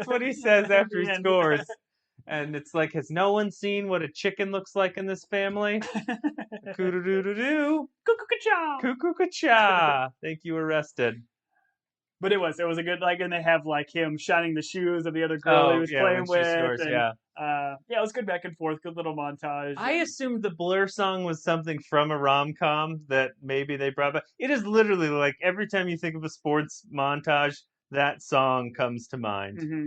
what he says after he Yeah. scores. And it's like, has no one seen what a chicken looks like in this family? Coo-doo-doo-doo-doo. Cuckoo-ca-cha. Cuckoo-ca-cha. Thank you, arrested. But it was a good, like, and they have like him shining the shoes of the other girl he was playing when she with. scores, and, yeah. it was good back and forth, good little montage. I assumed the Blur song was something from a rom-com that maybe they brought back. It is literally like every time you think of a sports montage, that song comes to mind. Mhm.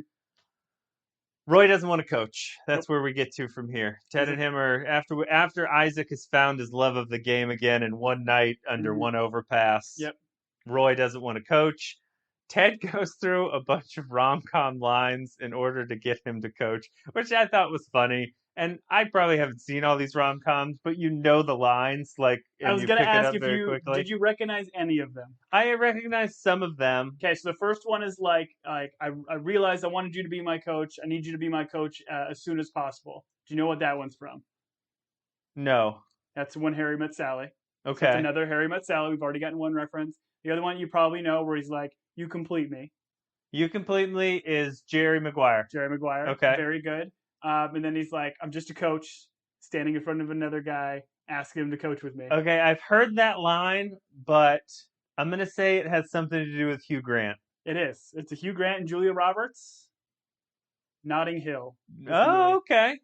Roy doesn't want to coach. That's where we get to from here. Ted Mhm. and him are after Isaac has found his love of the game again in one night under Mhm. one overpass. Yep. Roy doesn't want to coach. Ted goes through a bunch of rom-com lines in order to get him to coach, which I thought was funny. And I probably haven't seen all these rom-coms, but you know the lines, like, and I was you going to pick it ask up if very quickly. did you recognize any of them? I recognize some of them. Okay, so the first one is like I realized I wanted you to be my coach. I need you to be my coach as soon as possible. Do you know what that one's from? No. That's When Harry Met Sally. Okay. So it's another Harry Met Sally. We've already gotten one reference. The other one you probably know where he's like, "You complete me." You Completely is Jerry Maguire. Jerry Maguire. Okay. Very good. And then he's like, "I'm just a coach standing in front of another guy, asking him to coach with me." Okay, I've heard that line, but I'm going to say it has something to do with Hugh Grant. It is. It's a Hugh Grant and Julia Roberts. Notting Hill. is the Oh, movie. okay.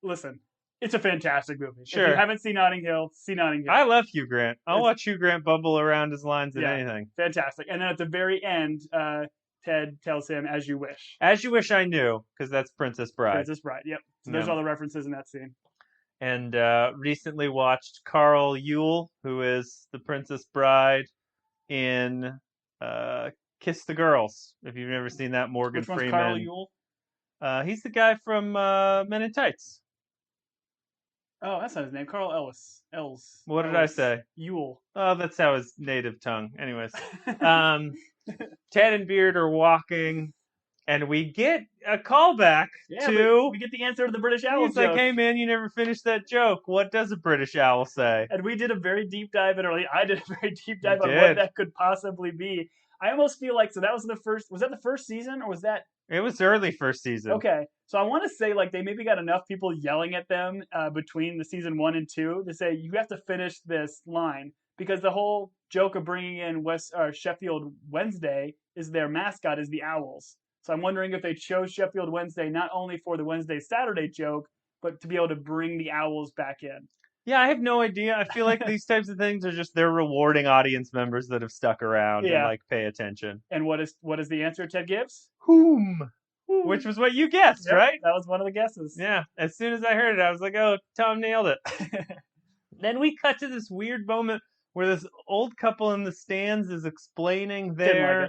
Listen, it's a fantastic movie. If Sure. you haven't seen Notting Hill, see Notting Hill. I love Hugh Grant. I'll It's- watch Hugh Grant bubble around his lines in Yeah. anything. Fantastic. And then at the very end, Ted tells him, "As you wish." As You Wish I Knew, because that's Princess Bride. Princess Bride. Yep. So there's Yeah. all the references in that scene. And recently watched Carl Yule, who is the Princess Bride in Kiss the Girls. If you've never seen that, Morgan Which one's Freeman. Carl Yule? He's the guy from Men in Tights. Oh, that's not his name. Carl Ellis. Els. What did I Ellis. say? Yule. Oh, that's how his native tongue. Anyways. Ted and Beard are walking, and we get a callback to. we get the answer to the British Owl He's joke. like, "Hey man, you never finished that joke. What does a British owl say?" And we did a very deep dive I did a very deep dive on did. what that could possibly be. I almost feel like, so that was was that the first season or was that? It was early first season. Okay. So I want to say like they maybe got enough people yelling at them between the season 1 and 2 to say, you have to finish this line, because the whole joke of bringing in Sheffield Wednesday is their mascot is the Owls. So I'm wondering if they chose Sheffield Wednesday not only for the Wednesday Saturday joke, but to be able to bring the Owls back in. Yeah, I have no idea. I feel like these types of things are just they're rewarding audience members that have stuck around and Yeah. like pay attention. And what is the answer Ted gives? Whom? Which was what you guessed, Yep, right? That was one of the guesses. Yeah. As soon as I heard it, I was like, "Oh, Tom nailed it." Then we cut to this weird moment where this old couple in the stands is explaining Didn't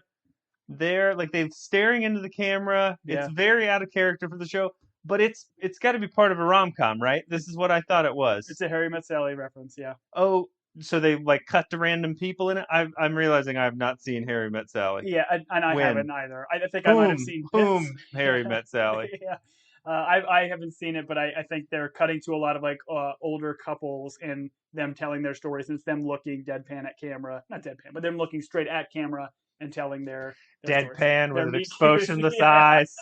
like they're staring into the camera. Yeah. It's very out of character for the show, but it's got to be part of a rom-com, right? This is what I thought it was. It's a Harry Met Sally reference, yeah. Oh, so they like cut to random people in it? I'm realizing I have not seen Harry Met Sally. Yeah, and I When? haven't either. I think I might have seen Boom, bits. Harry Met Sally. Yeah. I haven't seen it, but I think they're cutting to a lot of like older couples and them telling their stories, and it's them looking deadpan at camera, not deadpan, but them looking straight at camera and telling their stories. Deadpan Their with meet expressionless cute. eyes.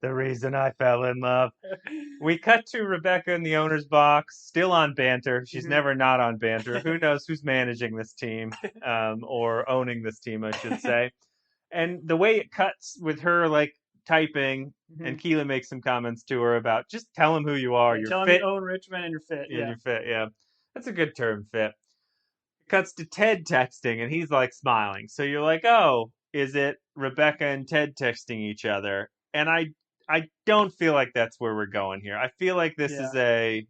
The reason I fell in love. We cut to Rebecca in the owner's box, still on banter. She's Mhm. never not on banter. Who knows who's managing this team, or owning this team, I should say. And the way it cuts with her like typing, and Keela makes some comments to her about just tell him who you are. You're Tell them fit. you own Richmond and you're fit. Yeah, you're fit. Yeah, that's a good term, fit. Cuts to Ted texting, and he's like smiling. So you're like, oh, is it Rebecca and Ted texting each other? And I don't feel like that's where we're going here. I feel like this is a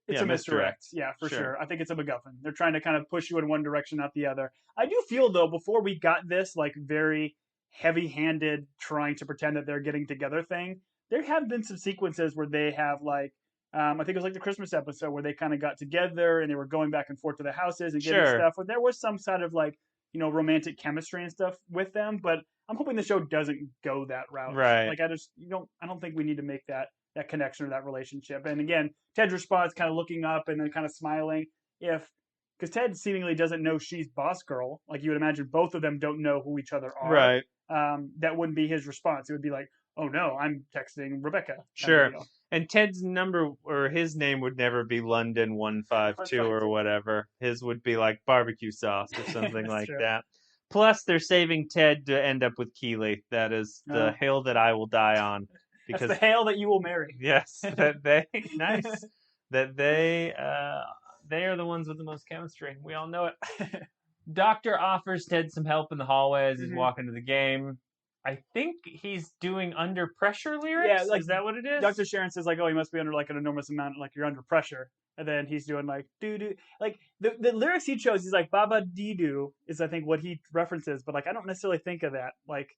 It's a misdirect. Yeah, for sure. I think it's a MacGuffin. They're trying to kind of push you in one direction, not the other. I do feel, though, before we got this, like, very heavy-handed trying to pretend that they're getting together thing, there have been some sequences where they have, like, I think it was like the Christmas episode where they kind of got together and they were going back and forth to the houses and getting stuff. Where there was some sort of, like, romantic chemistry and stuff with them. But I'm hoping the show doesn't go that route. Right. Like, I don't think we need to make that connection or that relationship. And again, Ted's response, kind of looking up and then kind of smiling, because Ted seemingly doesn't know she's boss girl. Like you would imagine both of them don't know who each other are. Right. That wouldn't be his response. It would be like, oh no, I'm texting Rebecca. Sure. And Ted's number or his name would never be London 152 or whatever. His would be like barbecue sauce or something like that. Plus, they're saving Ted to end up with Keeley. That is the hill that I will die on. Because that's the hail that you will marry. Yes, that they are the ones with the most chemistry. We all know it. Doctor offers Ted some help in the hallway as he's walking to the game. I think he's doing Under Pressure lyrics. Yeah, like, is that what it is? Dr. Sharon says, like, oh, he must be under like an enormous amount, like you're under pressure. And then he's doing like doo doo. Like the lyrics he chose, he's like Baba Dee Doo is I think what he references, but like I don't necessarily think of that. Like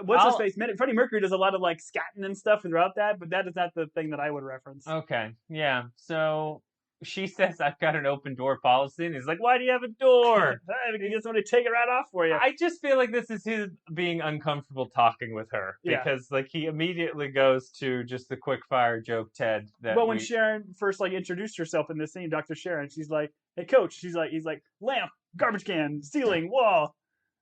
what's his face? Freddie Mercury does a lot of like scatting and stuff throughout that, but that is not the thing that I would reference. Okay, yeah. So she says, I've got an open door policy, and he's like, why do you have a door? I can get somebody to take it right off for you. I just feel like this is his being uncomfortable talking with her, because like he immediately goes to just the quick fire joke, Ted. Well, when Sharon first like introduced herself in this scene, Dr. Sharon, she's like, hey coach, he's like, lamp, garbage can, ceiling, wall,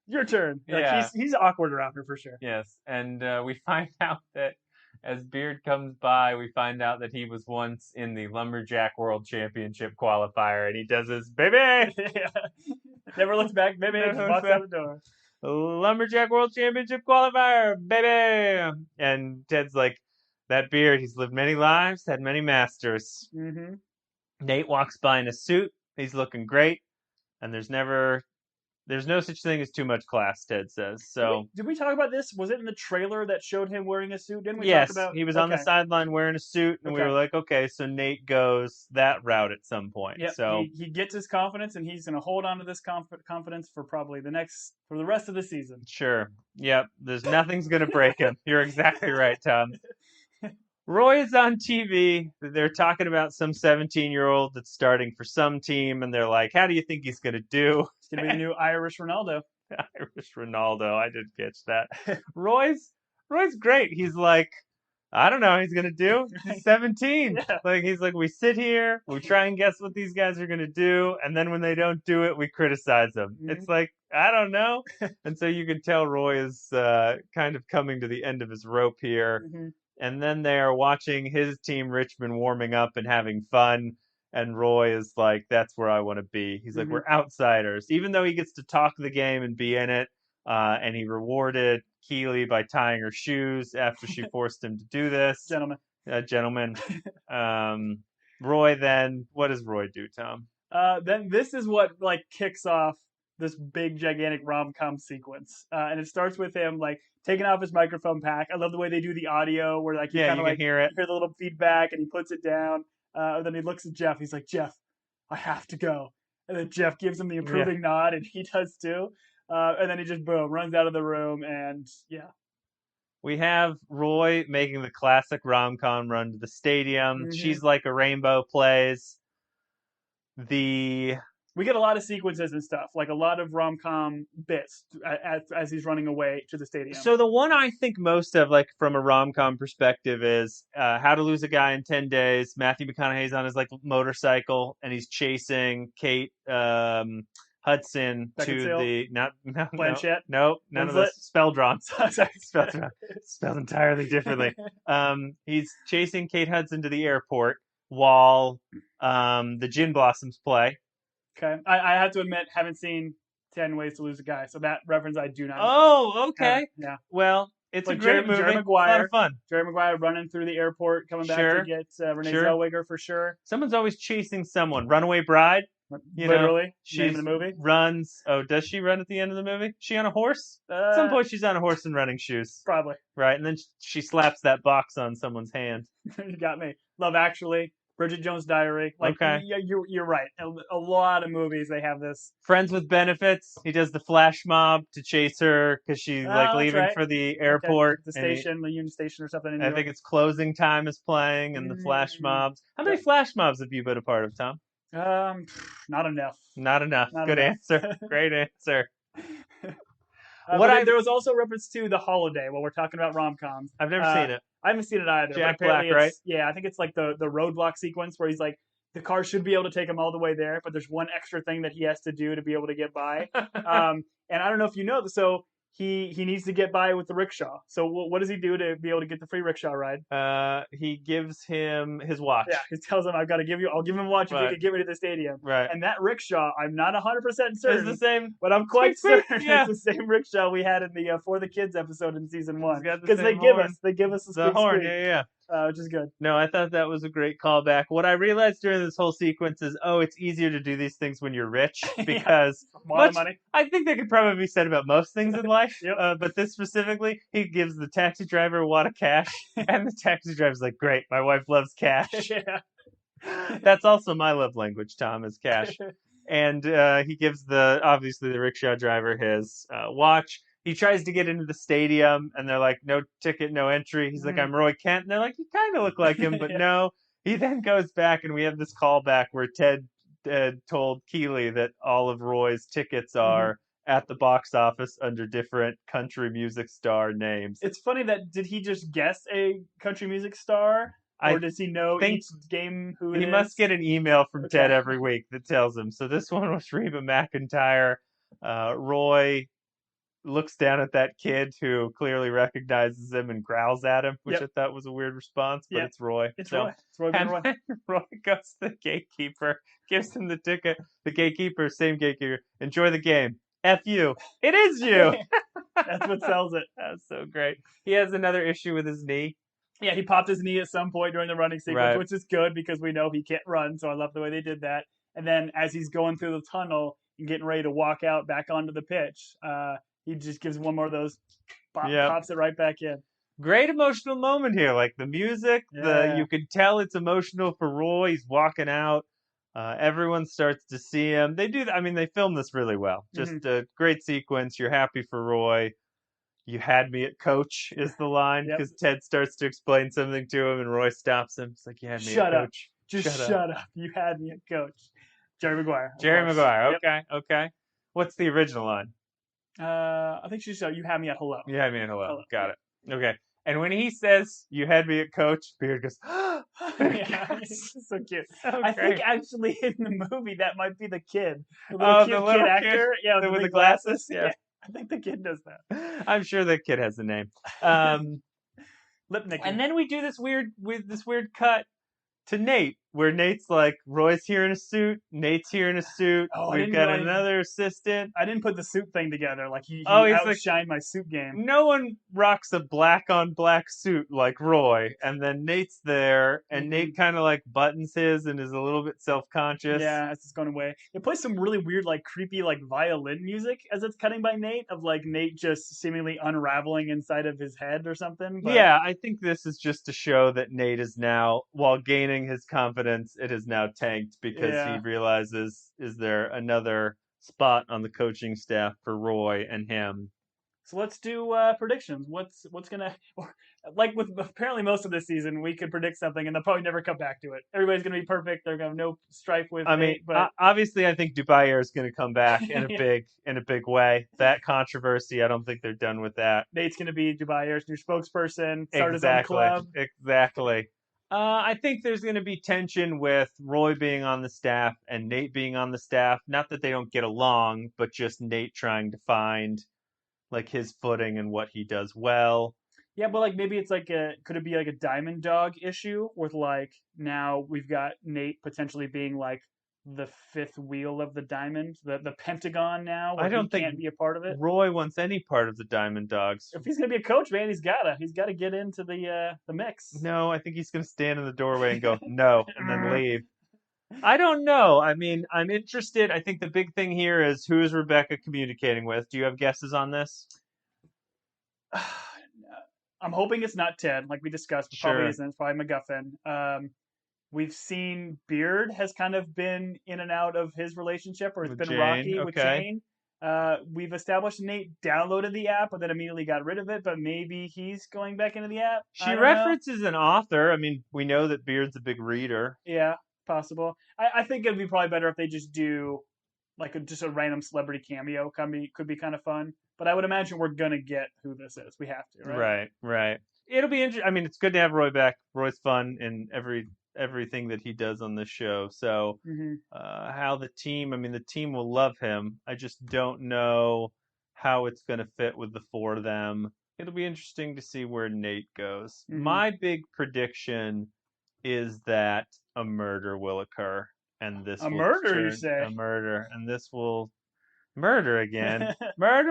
your turn. Like, he's awkward around her for sure. Yes, and we find out that as Beard comes by, we find out that he was once in the Lumberjack World Championship qualifier, and he does his baby. Never looks back, baby. Just walks out the door. Lumberjack World Championship qualifier, baby. And Ted's like, that Beard, he's lived many lives, had many masters. Mm-hmm. Nate walks by in a suit. He's looking great, and there's no such thing as too much class, Ted says. So did we talk about this? Was it in the trailer that showed him wearing a suit? Didn't we talk about? He was on the sideline wearing a suit, and we were like, okay, so Nate goes that route at some point. Yep. So he gets his confidence, and he's going to hold on to this confidence for probably the rest of the season. Sure. Yep. There's nothing's going to break him. You're exactly right, Tom. Roy is on TV. They're talking about some 17-year-old that's starting for some team, and they're like, how do you think he's going to do? He's going to be the new Irish Ronaldo. Irish Ronaldo. I didn't catch that. Roy's great. He's like, I don't know how he's going to do. He's 17. Yeah. Like, he's like, we sit here, we try and guess what these guys are going to do, and then when they don't do it, we criticize them. Mm-hmm. It's like, I don't know. And so you can tell Roy is kind of coming to the end of his rope here. Mm-hmm. And then they are watching his team, Richmond, warming up and having fun. And Roy is like, that's where I want to be. He's like, we're outsiders. Even though he gets to talk the game and be in it. And he rewarded Keeley by tying her shoes after she forced him to do this. Gentlemen. Roy then, what does Roy do, Tom? Then this is what like kicks off this big, gigantic rom-com sequence. And it starts with him, like, taking off his microphone pack. I love the way they do the audio, where, like, you kind of, like, hear it. Hear the little feedback, and he puts it down. And then he looks at Jeff. He's like, Jeff, I have to go. And then Jeff gives him the approving nod, and he does too. And then he just, boom, runs out of the room, and, We have Roy making the classic rom-com run to the stadium. Mm-hmm. She's Like a Rainbow plays. The We get a lot of sequences and stuff, like a lot of rom-com bits as he's running away to the stadium. So the one I think most of, like from a rom-com perspective, is How to Lose a Guy in 10 Days. Matthew McConaughey's on his like motorcycle and he's chasing Kate Hudson to Beckinsale? the Blanchett? none Winslet? of this. Spell drawn. Sorry. Spelled entirely differently. He's chasing Kate Hudson to the airport while the Gin Blossoms play. Okay, I have to admit, haven't seen 10 Ways to Lose a Guy, so that reference I do not. Oh, okay. Yeah. Well, it's Like a great movie. Jerry It's a lot of fun. Jerry Maguire running through the airport, coming back Sure. to get Renee Sure. Zellweger for sure. Someone's always chasing someone. Runaway Bride. Literally, She name of the movie. runs. Oh, does she run at the end of the movie? Is she on a horse? At some point, she's on a horse in running shoes. Probably. Right, and then she slaps that box on someone's hand. You got me. Love Actually. Bridget Jones' Diary. Like, Okay. Yeah, you're right. A lot of movies they have this. Friends with Benefits. He does the flash mob to chase her because she's that's leaving right. for the airport. The and he- station, the Union Station or something. In I New think York. it's Closing Time is playing and the flash mobs. How many flash mobs have you been a part of, Tom? Not enough. Not enough. Not Good enough. answer. Great answer. There was also a reference to The Holiday while we're talking about rom-coms. I've never seen it. I haven't seen it either. Jack but apparently Black, right? Yeah, I think it's like the roadblock sequence where he's like, the car should be able to take him all the way there, but there's one extra thing that he has to do to be able to get by. And I don't know if you know, so he needs to get by with the rickshaw. So what does he do to be able to get the free rickshaw ride? He gives him his watch. Yeah, he tells him, I'll give him a watch if Right. you can get me to the stadium. Right. And that rickshaw, I'm not 100% certain. It's the same. But I'm quite certain Yeah. it's the same rickshaw we had in the For the Kids episode in season 1. It's got the Because they same give horn. us the The horn, yeah. which is good. No, I thought that was a great callback. What I realized during this whole sequence is, it's easier to do these things when you're rich because A lot of money. I think that could probably be said about most things in life. Yep. But this specifically, he gives the taxi driver a wad of cash, and the taxi driver's like, "Great, my wife loves cash." Yeah. That's also my love language, Tom, is cash. And he gives obviously the rickshaw driver his watch. He tries to get into the stadium, and they're like, "No ticket, no entry." He's like, "I'm Roy Kent." And they're like, "You kind of look like him, but Yeah. no." He then goes back, and we have this callback where Ted told Keeley that all of Roy's tickets are at the box office under different country music star names. It's funny that, did he just guess a country music star? Or does he know each game who it is? He must get an email from Okay. Ted every week that tells him. So this one was Reba McEntire. Roy looks down at that kid who clearly recognizes him and growls at him, which Yep. I thought was a weird response, but Yep. it's Roy. It's So- Roy. It's Roy being And Roy. then Roy goes to the gatekeeper, gives him the ticket. The gatekeeper, same gatekeeper, enjoy the game. F you. It is you. That's what sells it. That's so great. He has another issue with his knee. Yeah, he popped his knee at some point during the running sequence, Right. which is good because we know he can't run. So I love the way they did that. And then as he's going through the tunnel and getting ready to walk out back onto the pitch, he just gives one more of those, pops it right back in. Great emotional moment here. Like the music, Yeah. you could tell it's emotional for Roy. He's walking out. Everyone starts to see him. They film this really well. Just a great sequence. You're happy for Roy. You had me at coach is the line because Ted starts to explain something to him and Roy stops him. It's like, you had me at coach. Just shut up. You had me at coach. Jerry Maguire. Jerry Maguire. Yep. Okay. What's the original line? I think she's you had me at hello. You had me at hello. Got it. Okay. And when he says, you had me at coach, Beard goes, Yeah, it's so cute. So I great. think actually in the movie that might be the kid. The Oh, little the kid little actor. kid Yeah, with the big glasses? Yeah. I think the kid does that. I'm sure that kid has a name. Lipnicking. And then we do this weird cut to Nate, where Nate's like, Roy's here in a suit, Nate's here in a suit. Oh, I We've didn't got know- another assistant. I didn't put the suit thing together. Like he He's outshined my suit game. No one rocks a black on black suit like Roy. And then Nate's there, and Nate kind of like buttons his and is a little bit self-conscious. Yeah, as it's going away. It plays some really weird, like creepy, like violin music as it's cutting by Nate, of like Nate just seemingly unraveling inside of his head or something. But... Yeah, I think this is just to show that Nate is now, while gaining his confidence, it is now tanked because he realizes, is there another spot on the coaching staff for Roy and him? So let's do predictions. What's gonna like with apparently most of this season we could predict something and they'll probably never come back to it. Everybody's gonna be perfect. They're gonna have no strife with I mean, Nate, but obviously, I think Dubai is going to come back in Yeah. a big way. That controversy, I don't think they're done with that. Nate's gonna be Dubai Air's new spokesperson. Start his own club. Exactly. I think there's going to be tension with Roy being on the staff and Nate being on the staff. Not that they don't get along, but just Nate trying to find like his footing and what he does well. Yeah, but like maybe it's like could it be like a diamond dog issue with like now we've got Nate potentially being like the fifth wheel of the diamond, the Pentagon now, where I don't he think can't be a part of it. Roy wants any part of the Diamond Dogs. If he's gonna be a coach, man, he's gotta get into the mix. No, I think he's going to stand in the doorway and go, no, and then leave. I don't know. I mean, I'm interested. I think the big thing here is who is Rebecca communicating with? Do you have guesses on this? I'm hoping it's not Ted, like we discussed. It Sure. probably isn't. It's probably MacGuffin. We've seen Beard has kind of been in and out of his relationship, or it's With been Jane, rocky with okay. Jane. We've established Nate downloaded the app, but then immediately got rid of it. But maybe he's going back into the app. I She don't know. references an author. I mean, we know that Beard's a big reader. Yeah, possible. I think it'd be probably better if they just do like just a random celebrity cameo. Could be kind of fun. But I would imagine we're gonna get who this is. We have to, right? Right. It'll be interesting. I mean, it's good to have Roy back. Roy's fun in everything that he does on this show. So, Mm-hmm. how the team will love him. I just don't know how it's going to fit with the four of them. It'll be interesting to see where Nate goes. Mhm. My big prediction is that a murder will occur, and this A will murder, you turn- say? a murder, and this will murder again, murder,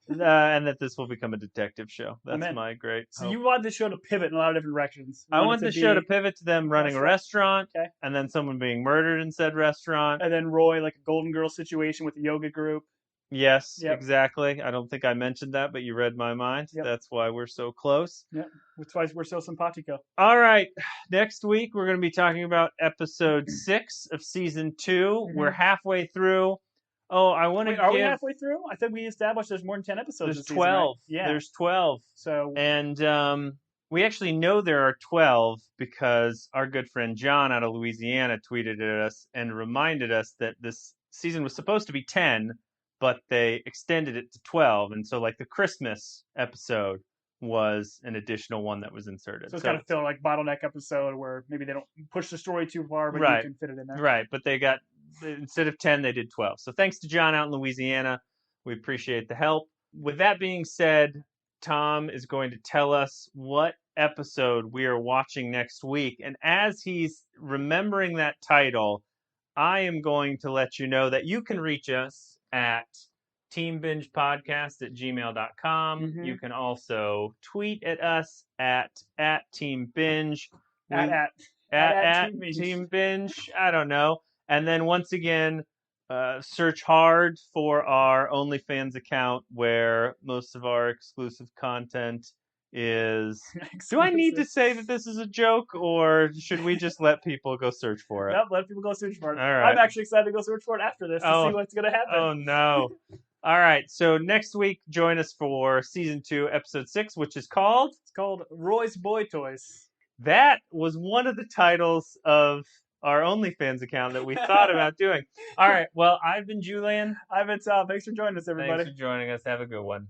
and that this will become a detective show. That's in. my great. So hope. you want the show to pivot in a lot of different directions. You I want it the show to pivot to them running a restaurant, Okay. and then someone being murdered in said restaurant. And then Roy, like a Golden Girl situation with the yoga group. Yes, Yep. exactly. I don't think I mentioned that, but you read my mind. Yep. That's why we're so close. Yeah, that's why we're so simpatico. All right. Next week, we're going to be talking about episode 6 of season 2. Mhm. We're halfway through. Oh, I want to Wait, are we halfway through? I think we established there's more than 10 episodes There's this season, 12. right? Yeah. There's 12. So And we actually know there are 12 because our good friend John out of Louisiana tweeted at us and reminded us that this season was supposed to be 10, but they extended it to 12. And so, like, the Christmas episode was an additional one that was inserted. so it's kind of feel like bottleneck episode where maybe they don't push the story too far, but you Right. can fit it in there. Right, but they got, instead of 10, they did 12. So thanks to John out in Louisiana. We appreciate the help. With that being said, Tom is going to tell us what episode we are watching next week. And as he's remembering that title, I am going to let you know that you can reach us at teambingepodcast@gmail.com. Mhm. You can also tweet at us at teambinge. At Team Binge. Team Binge. I don't know. And then once again, search hard for our OnlyFans account where most of our exclusive content is. Do I need to say that this is a joke, or should we just let people go search for it? Nope, let people go search for it. All right. I'm actually excited to go search for it after this to see what's going to happen. Oh, no. All right. So next week, join us for season 2, episode 6, which is called. It's called Roy's Boy Toys. That was one of the titles of our OnlyFans account that we thought about doing. All right. Well, I've been Julian. I've been Tom. Thanks for joining us, everybody. Thanks for joining us. Have a good one.